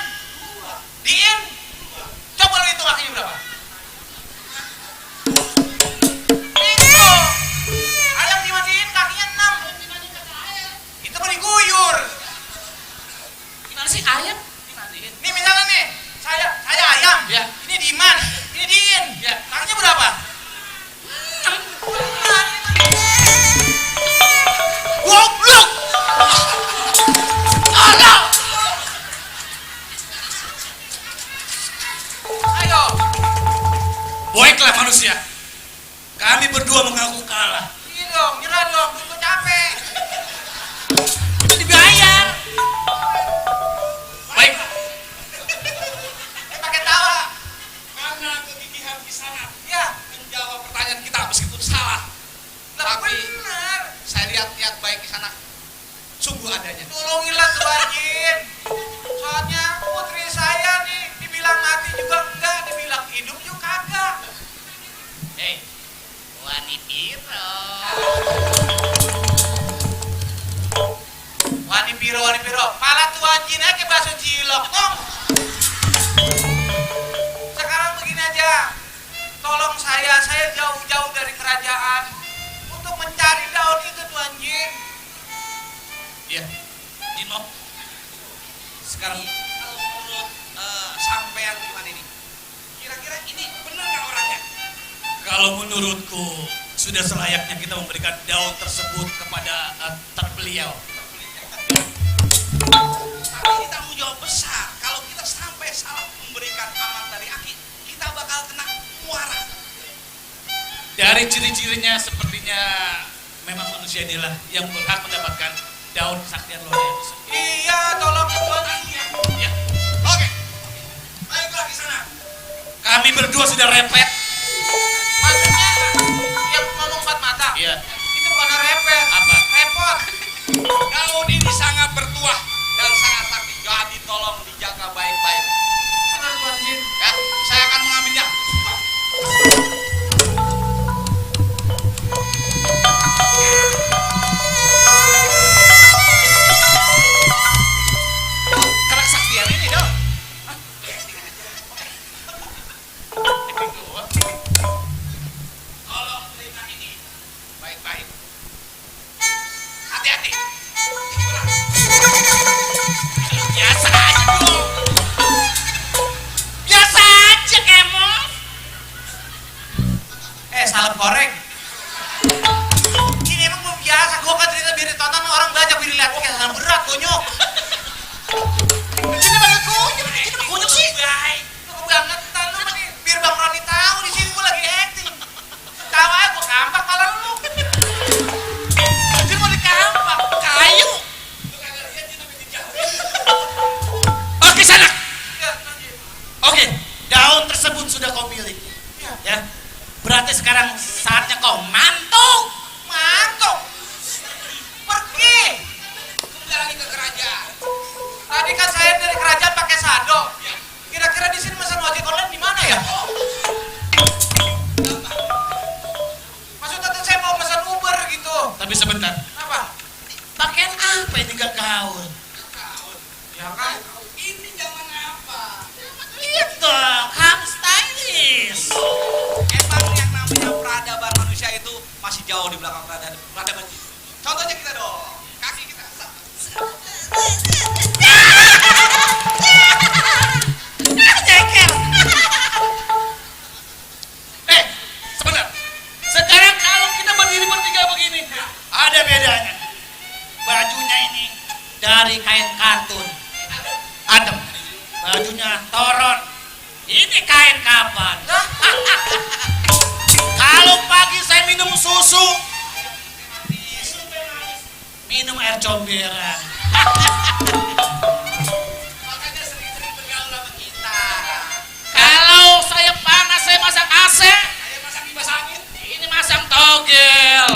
Diin? Coba lu hitung kakinya berapa? Itu. Ayam dimandiin kakinya 6. Itu mah diguyur. Gimana sih ayam dimandiin? Nih misalnya nih, saya ayam. Ya. Ini Diman, ini Diin. Ya. Kakinya berapa? Goblok. Tolong. Ayo. Baiklah manusia. Kami berdua mengaku kalah. Iya dong, nyerah dong, gue capek. Dibayar. Baik. Pakai tawa. Karena kegigihan Kisanak Ya. menjawab pertanyaan kita meskipun salah. Lah Tapi bener. saya lihat baik Kisanak sungguh adanya. Tolongilah Tuan Jin. Soalnya putri saya nih dibilang mati juga enggak, dibilang hidup juga kagak. Hei, Wani Piro. Wani piro, pala Tuan Jin aja bakso cilok, Tong. Sekarang begini aja, tolong saya jauh-jauh dari kerajaan untuk mencari daun itu, Tuan Jin. Iya, Jin Om. Sekarang kalau menurut sampean gimana ini? Kira-kira ini benar nggak orangnya? Kalau menurutku sudah selayaknya kita memberikan daun tersebut kepada terbeliau. Tapi ini tanggung jawab besar. Kalau kita sampai salah memberikan amanat dari Aki, kita bakal kena muara. Dari ciri-cirinya sepertinya memang manusia inilah yang berhak mendapatkan daun kesaktian luar biasa. Iya, tolong Tuan Jin. Ya. Oke. Baiklah di sana. Kami berdua sudah repet. Maksudnya yang ngomong empat mata? Iya. Itu bukan repet. Apa? Repot. Daun ini sangat bertuah dan sangat sakti. Jadi tolong dijaga baik-baik. Benar Tuan Jin. Ya, saya akan mengambilnya. Karena kesaktian ini dong. Tolong terima ini baik-baik. Hati-hati. Biasa aja dong. Biasa aja kemot. Salam goreng. Ini emang belum biasa. Gua kan cerita biar ditonton orang banyak biar dilihat. Kayak salam berat, konyok. Ini banget konyok. Ini konyok sih. Lu kebangetan lu nih. Biar Bang Roni tahu di sini gua lagi acting. Tahu aja gua kampak pala lu. Dia mau dikampak. Kayu. Oke sana. Oke, daun tersebut sudah kau miliki. Ya. Berarti sekarang saatnya kau mantung. Mantuk. Pergi. Kembali lagi ke kerajaan. Tadi kan saya dari kerajaan pakai sado. Kira-kira di sini pesan ojek online di mana ya? Maksudnya tuh saya mau pesan Uber gitu. Tapi sebentar. Apa? Pakaian apa ini gak gaun? Ya kan? Ini zaman apa? Lihat dong, kamu stylish. Emang yang namanya peradaban manusia itu masih jauh di belakang peradaban jin. Contohnya kita dong, kaki kita. Jekel. Sebentar. Sekarang kalau kita berdiri bertiga begini, ada bedanya. Bajunya ini dari kain katun. Adem. Bajunya toron. Ini kain kapan? Kalau pagi saya minum susu, minum air comberan. Makanya sering-sering bergaul sama kita. Kalau saya panas saya masang AC, Saya masang kipas angin. ini masang togel.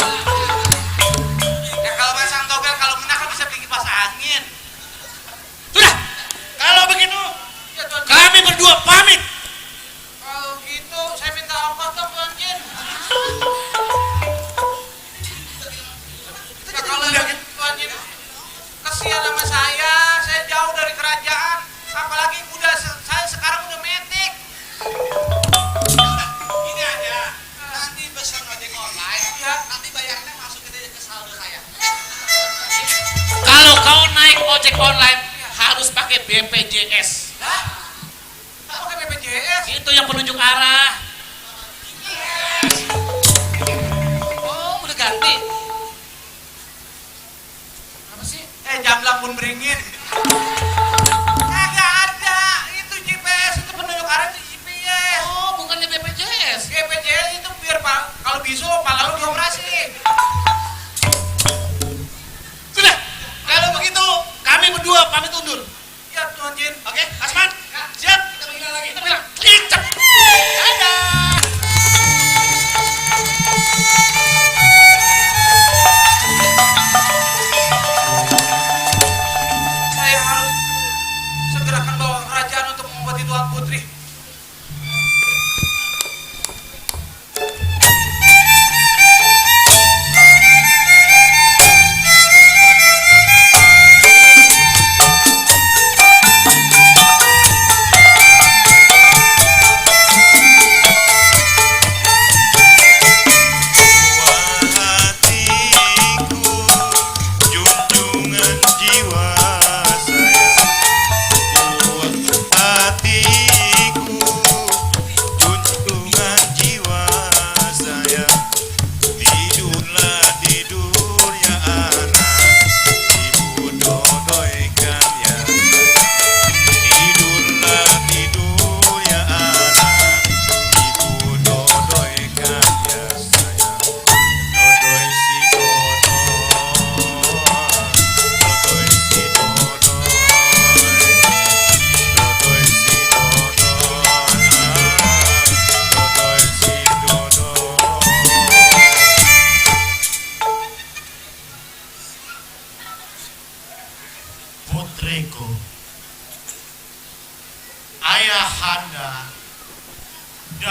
Ya kalau pasang togel kalau kena kan bisa bikin kipas angin. Sudah, kalau begitu Ya Tuan Jin. kami berdua pamit. Kalau gitu saya minta ongkos dong Tuan Jin. Ya kalau Tuan Jin kasihan sama saya jauh dari kerajaan. Apalagi saya sekarang udah metik. Ini aja. Nanti pesan ojek online. Ya. Nanti bayarnya masukin aja ke saldo saya. Kalau kau naik ojek online harus pakai BPJS. Hah? Pakai BPJS? Itu yang penunjuk arah. Oh, udah ganti. Apa sih? Jamblang pun beringin. Kagak ada. Itu GPS itu penunjuk arah itu GPS. Oh, bukannya BPJS. BPJS itu biar kalau bisu pala lu dioperasi. Sudah, kalau begitu kami berdua pamit undur. Ya Tuan Jin. Oke, Asman? Siap? Kita bilang lagi. Kita bilang, lincep. Dadah. Saya harus segerakan bawa kerajaan untuk mengobati Tuan Putri.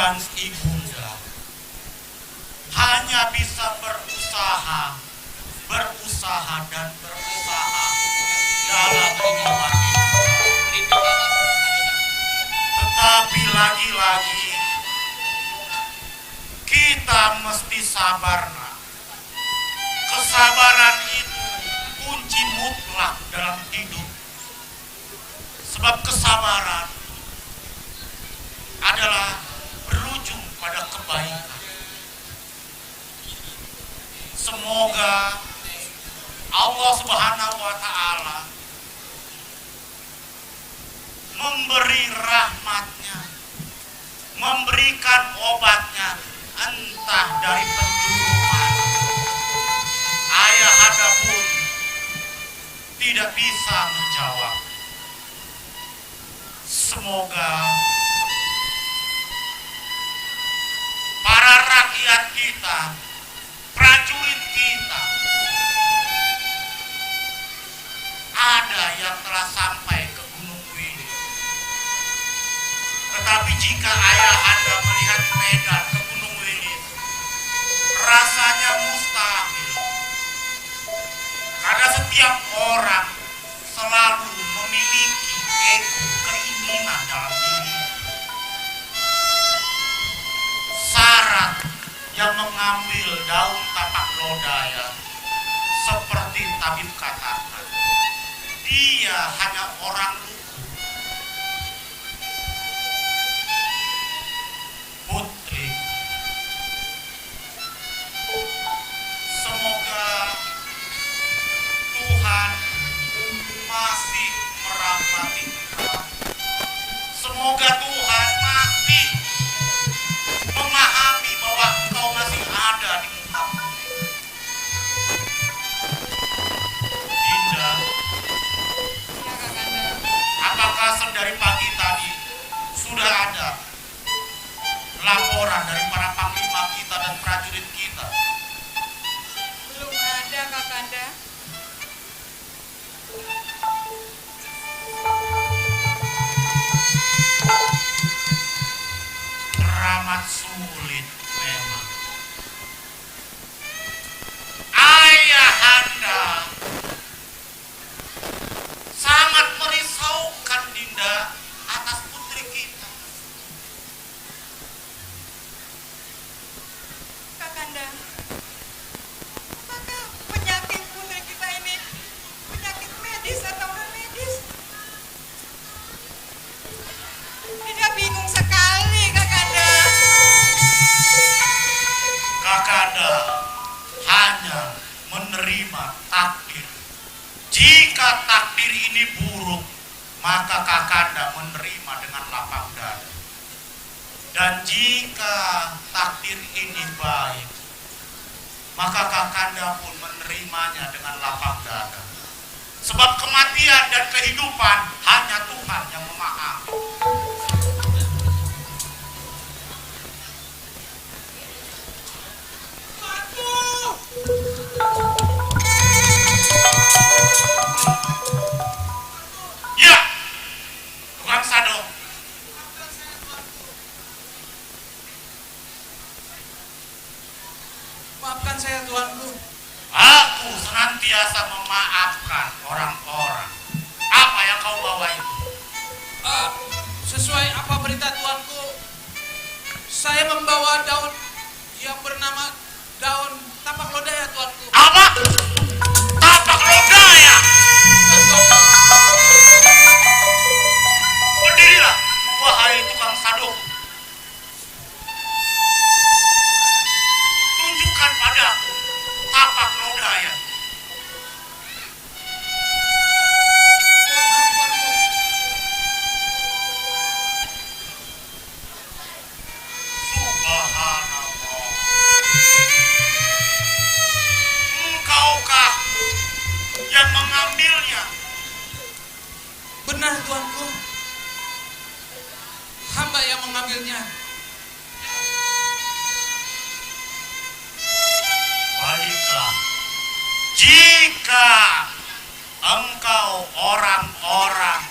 dan ibunda hanya bisa berusaha dan berusaha dalam kehidupan ini. Tetapi lagi-lagi kita mesti sabar, nak. Kesabaran itu kunci mutlak dalam hidup. Sebab kesabaran adalah berujung pada kebaikan. Semoga Allah Subhanahu wa Ta'ala memberi rahmatnya, memberikan obatnya, entah dari penjuru mana. Ayahanda pun tidak bisa menjawab. Semoga para rakyat kita, prajurit kita, ada yang telah sampai ke Gunung Wilis. Tetapi jika ayahanda melihat medan ke Gunung Wilis, rasanya mustahil. Karena setiap orang selalu memiliki ego, keinginan dalam diri. Syarat yang mengambil daun tapak lodaya, seperti tabib katakan, dia hanya orang lugu. Putri, semoga Tuhan masih merahmati kita. Semoga Tuhan masih memahami bahwa engkau masih ada di muka bumi. Dinda, apakah dari pagi tadi sudah ada laporan dari para panglima kita dan prajurit kita? Belum ada, Kakanda. Teramat sulit memang. Ayahanda sangat merisaukan Dinda atas putri kita. Kakanda, apakah penyakit putri kita ini penyakit medis atau non medis? Dinda bingung sekali, Kakanda. Kakanda hanya menerima takdir. Jika takdir ini buruk, maka Kakanda menerima dengan lapang dada. Dan jika takdir ini baik, maka Kakanda pun menerimanya dengan lapang dada. Sebab kematian dan kehidupan hanya Tuhan yang memahami. Ya, Tuhan Sado. Maafkan saya, Tuanku. Aku senantiasa memaafkan orang-orang. Apa yang kau bawa itu? Sesuai apa berita Tuanku, saya membawa daun yang bernama daun tapak lodaya, Tuanku. Apa? Tapak lodaya? Berdirilah, wahai tukang sadok. Tunjukkan padaku tapak lodaya. Subhanallah. Engkaukah yang mengambilnya? Benar, Tuanku. Hamba yang mengambilnya. Baiklah, jika engkau orang-orang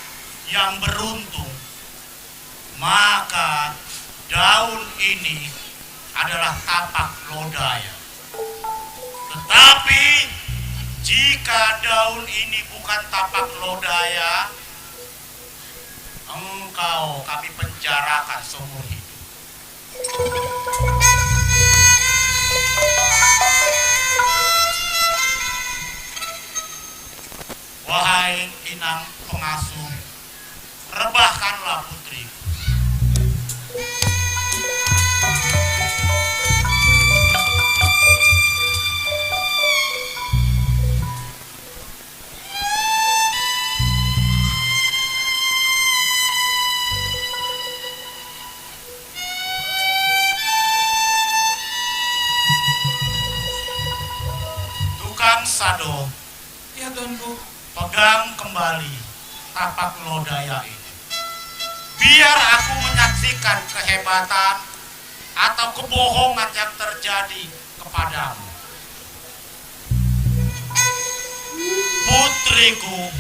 yang beruntung, maka daun ini adalah tapak lodaya. Tetapi jika daun ini bukan tapak lodaya, engkau kami penjarakan seumur hidup. Wahai inang pengasuh, rebahkanlah putriku. Tukang sado, Ya Tuanku. pegang kembali tapak lodaya ini. Biar aku menyaksikan kehebatan atau kebohongan yang terjadi kepadamu. Putriku,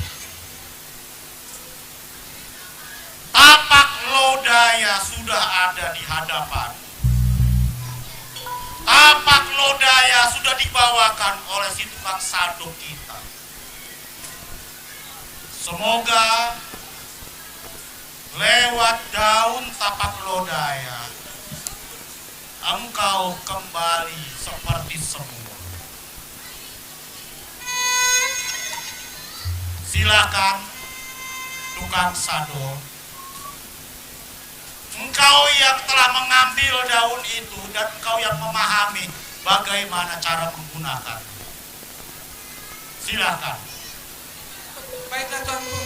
tapak lodaya sudah ada di hadapan. Tapak lodaya sudah dibawakan oleh si tukang sado kita. Semoga lewat daun tapak lodaya engkau kembali seperti semula. Silakan tukang sado, engkau yang telah mengambil daun itu dan engkau yang memahami bagaimana cara menggunakan. Silakan. Baiklah Tuanku.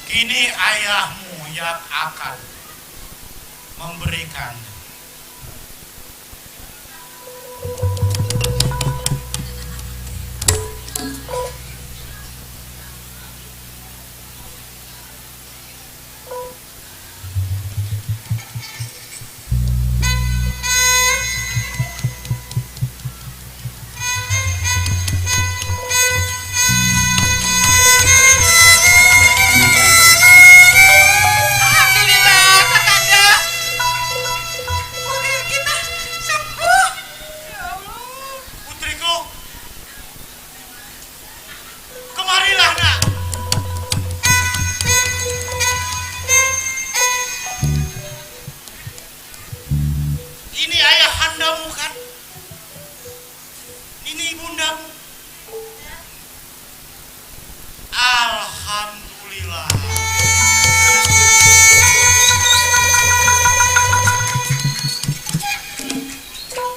Kini ayahmu yang akan memberikan. Alhamdulillah.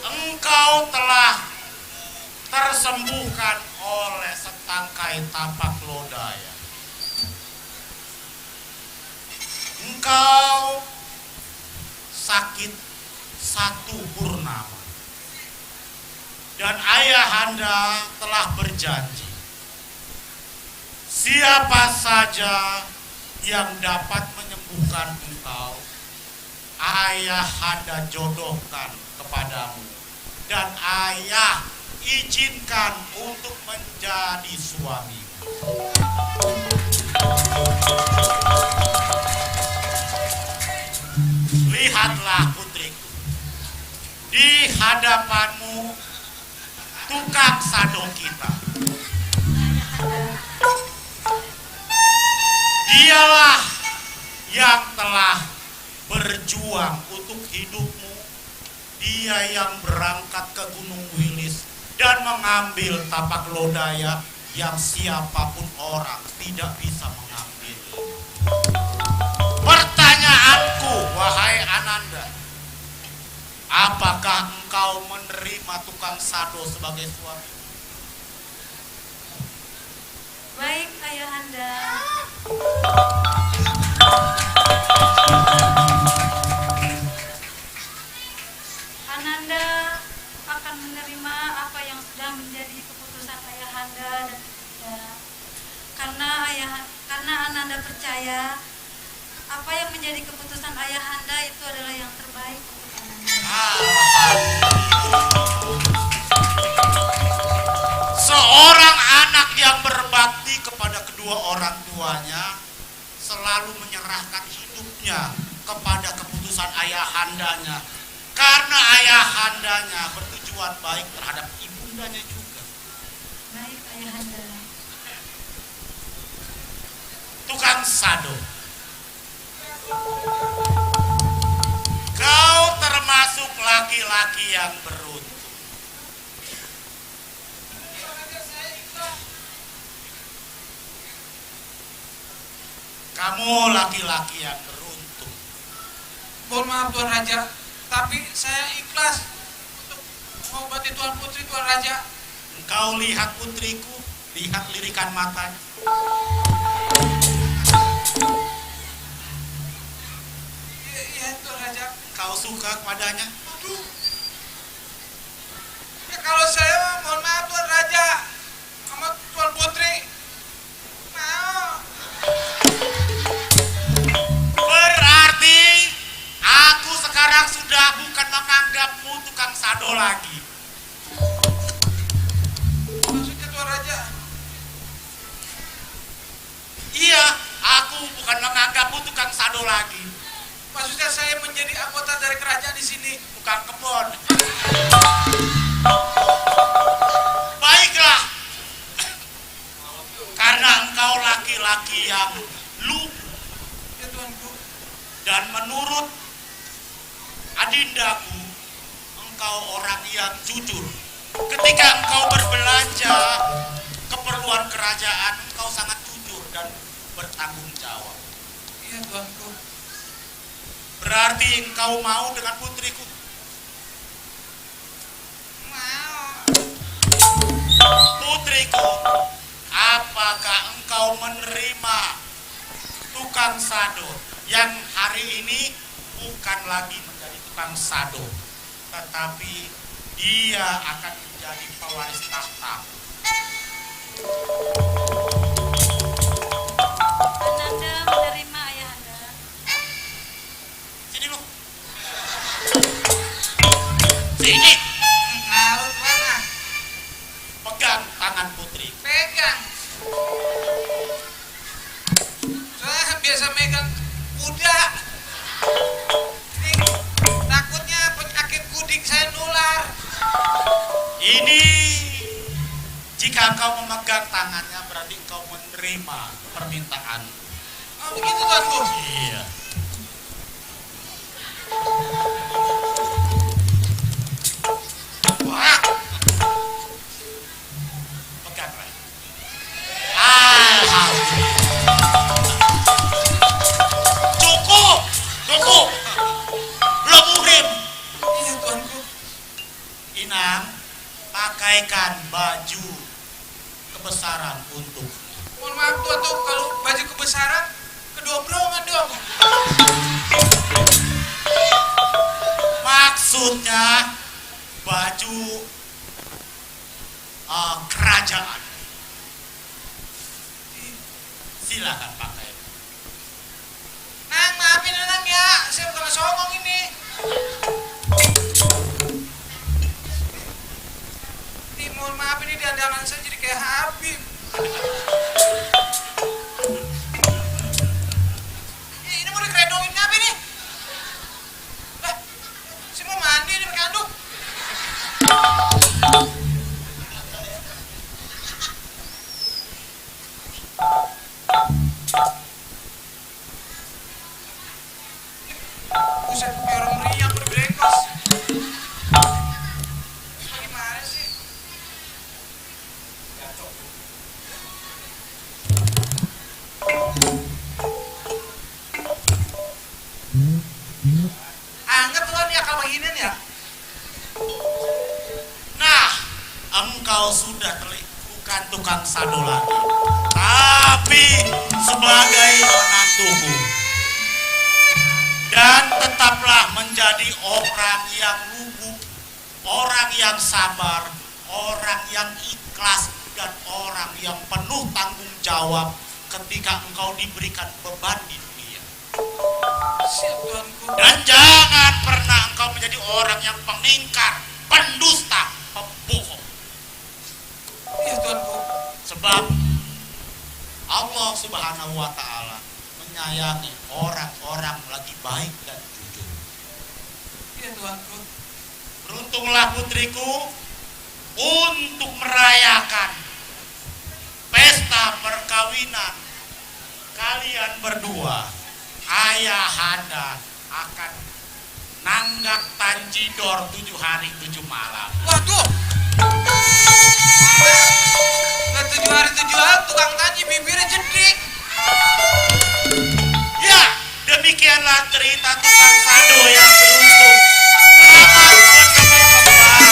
Engkau telah tersembuhkan oleh setangkai tapak lodaya. Engkau sakit satu purnama. Dan ayahanda telah berjanji, siapa saja yang dapat menyembuhkan engkau, ayahanda jodohkan kepadamu. Dan ayah izinkan untuk menjadi suamimu. Lihatlah putriku, di hadapanmu tukang sado kita. Dialah yang telah berjuang untuk hidupmu. Dia yang berangkat ke Gunung Wilis dan mengambil tapak lodaya yang siapapun orang tidak bisa mengambil. Pertanyaan Pertanyaanku, wahai Ananda, apakah engkau menerima tukang sado sebagai suami? Baik, Ayahanda. Ananda akan menerima apa yang sudah menjadi keputusan Ayahanda dan Bunda. Karena Ananda percaya apa yang menjadi keputusan Ayahanda itu adalah yang terbaik untuk Ananda. Seorang anak yang berbakti kepada kedua orang tuanya selalu menyerahkan hidupnya kepada keputusan ayahandanya, karena ayahandanya bertujuan baik terhadap ibundanya juga. Baik, Ayahanda. Tukang sado, kau termasuk laki-laki yang beruntung. Kamu laki-laki yang beruntung. Mohon maaf Tuan Raja, tapi saya ikhlas untuk mengobati Tuan Putri, Tuan Raja. Engkau lihat putriku, lihat lirikan matanya. Iya Tuan Raja. Kau suka kepadanya? Aduh. Ya kalau saya mohon maaf Tuan Raja sama Tuan Putri. Mau. Berarti aku sekarang sudah bukan menganggapmu tukang sado lagi. Maksudnya Tuan Raja? Iya, aku bukan menganggapmu tukang sado lagi. Maksudnya saya menjadi anggota dari kerajaan di sini. Tukang kebun. Baiklah. Karena engkau laki-laki yang lugu. Ya Tuanku. Dan menurut adindaku, engkau orang yang jujur. Ketika engkau berbelanja keperluan kerajaan, engkau sangat jujur dan bertanggung jawab. Iya Tuanku. Berarti engkau mau dengan putriku? Mau. Putriku, apakah engkau menerima tukang sado yang hari ini bukan lagi menjadi tukang sado, tetapi dia akan menjadi pewaris tahta? Ananda menerima Ayahanda. Sini lu. Sini. Lalu mana? Pegang tangan putri. Pegang. Saya biasa megang kuda. Ini takutnya penyakit kudik saya nular. Ini jika engkau memegang tangannya berarti engkau menerima permintaan. Oh begitu Tuanku. Iya. Wah. Pegang, Ray. Alhamdulillah. Cukup. Belum muhrim. Iya Tuanku. Inang, pakaikan baju kebesaran untuk. Mohon maaf Tuanku, kalau baju kebesaran kedobrongan dong. Maksudnya baju kerajaan. Silakan pakai. Nang, maafin Nang ya, saya bukan songong ini. Ini mohon maaf ini dandanan saya jadi kayak Habib. Ini mau dikredongin apa nih? Lah, saya mau mandi nih pakai anduk. Buset, kayak orang meriang. engkau sudah bukan tukang sado lagi, tapi sebagai menantuku. Dan tetaplah menjadi orang yang lugu, orang yang sabar, orang yang ikhlas, dan orang yang penuh tanggung jawab ketika engkau diberikan beban di dunia. Dan jangan pernah engkau menjadi orang yang pengingkar, pendusta, pembohong. Iya Tuanku. Sebab Allah Subhanahu wa Ta'ala menyayangi orang-orang lagi baik dan jujur. Iya Tuanku. Beruntunglah putriku untuk merayakan pesta perkawinan kalian berdua. Ayahanda akan nanggak tanjidor 7 hari 7 malam. Waduh. Nah 7 hari 7 malam tukang tanji bibirnya jedrik. Ya, demikianlah cerita tukang sado yang beruntung. Selamat bertemu kembali.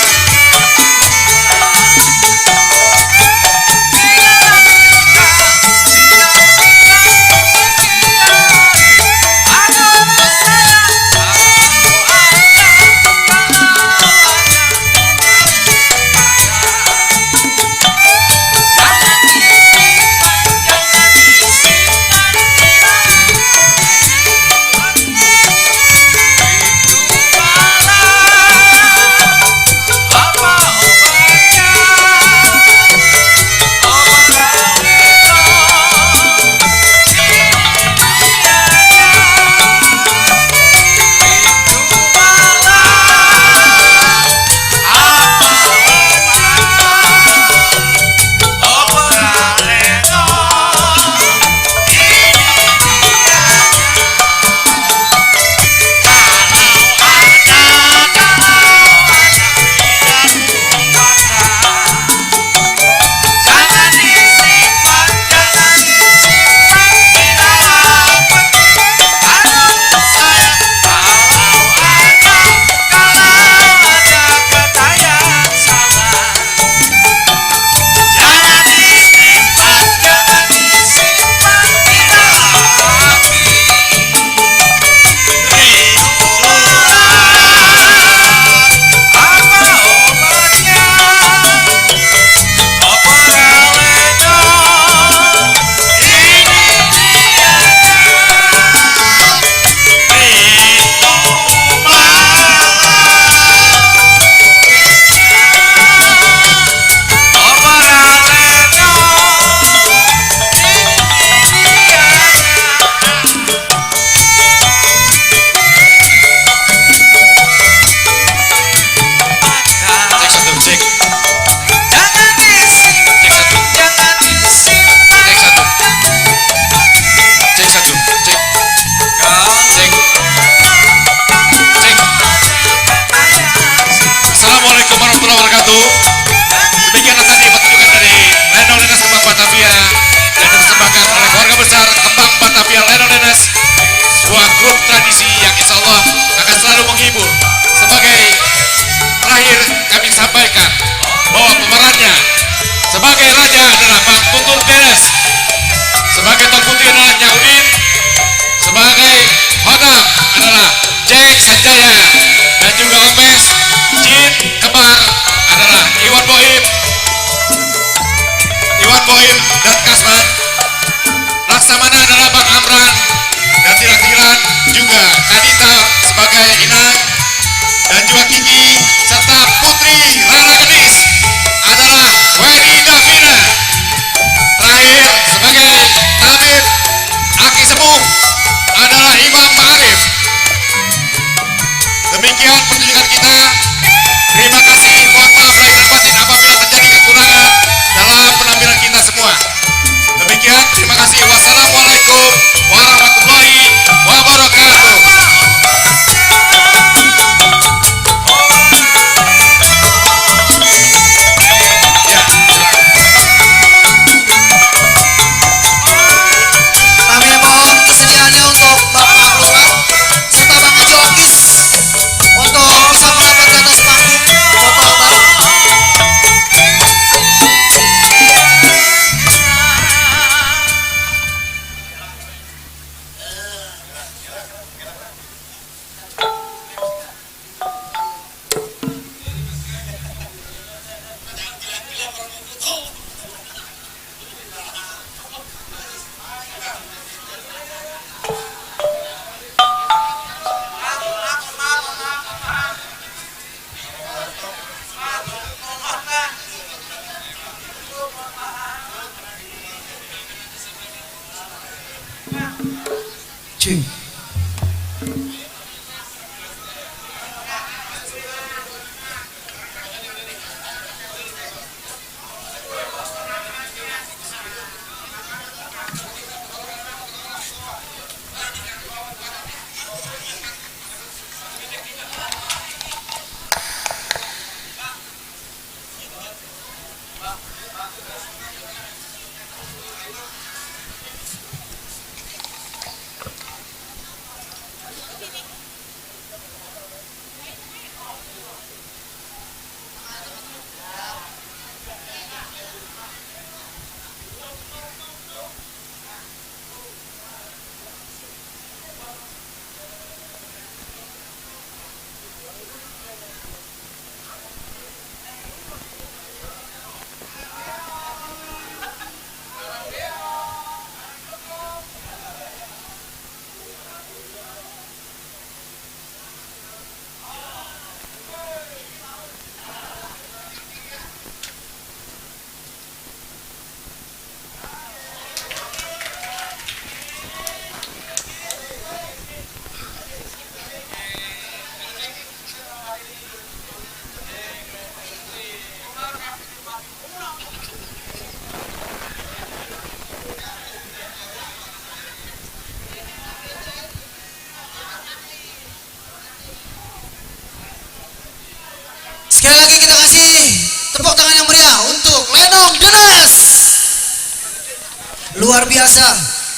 Sebagai raja adalah Pak Tutul Denes, sebagai Tuan Putri adalah Nyaudin, sebagai Hodam adalah Jack Sanjaya, dan juga Opes Jin Kembar adalah Iwan Boim dan Kasman. Laksamana adalah Bang Amran, dan Tirak-Tiran juga Kadita sebagai Inang, dan juga Kiki serta Putri Rara Genis adalah Weni Davina. Terakhir sebagai tabib Aki Sepuh adalah Imam Ma'arif. Demikian pertunjukan kita. Terima kasih, mohon maaf lahir dan batin apabila terjadi kekurangan dalam penampilan kita semua. Demikian, terima kasih. Wassalamualaikum warahmatullahi wabarakatuh. Oke. Sekali lagi kita kasih tepuk tangan yang meriah untuk Lenong Denes. Luar biasa.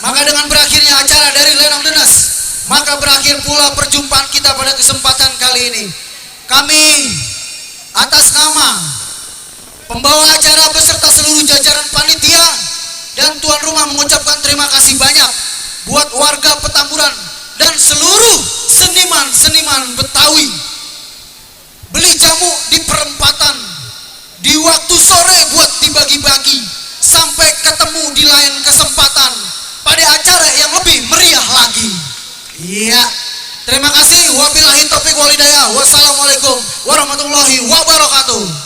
Maka dengan berakhirnya acara dari Lenong Denes, maka berakhir pula perjumpaan kita pada kesempatan kali ini. Kami atas nama pembawa acara beserta seluruh jajaran panitia dan tuan rumah mengucapkan terima kasih banyak buat warga Petamburan dan seluruh seniman-seniman Betawi. Beli jamu di perempatan di waktu sore buat dibagi-bagi, sampai ketemu di lain kesempatan pada acara yang lebih meriah lagi. Iya, terima kasih. Wabillahi taufiq walhidayah. Wassalamualaikum warahmatullahi wabarakatuh.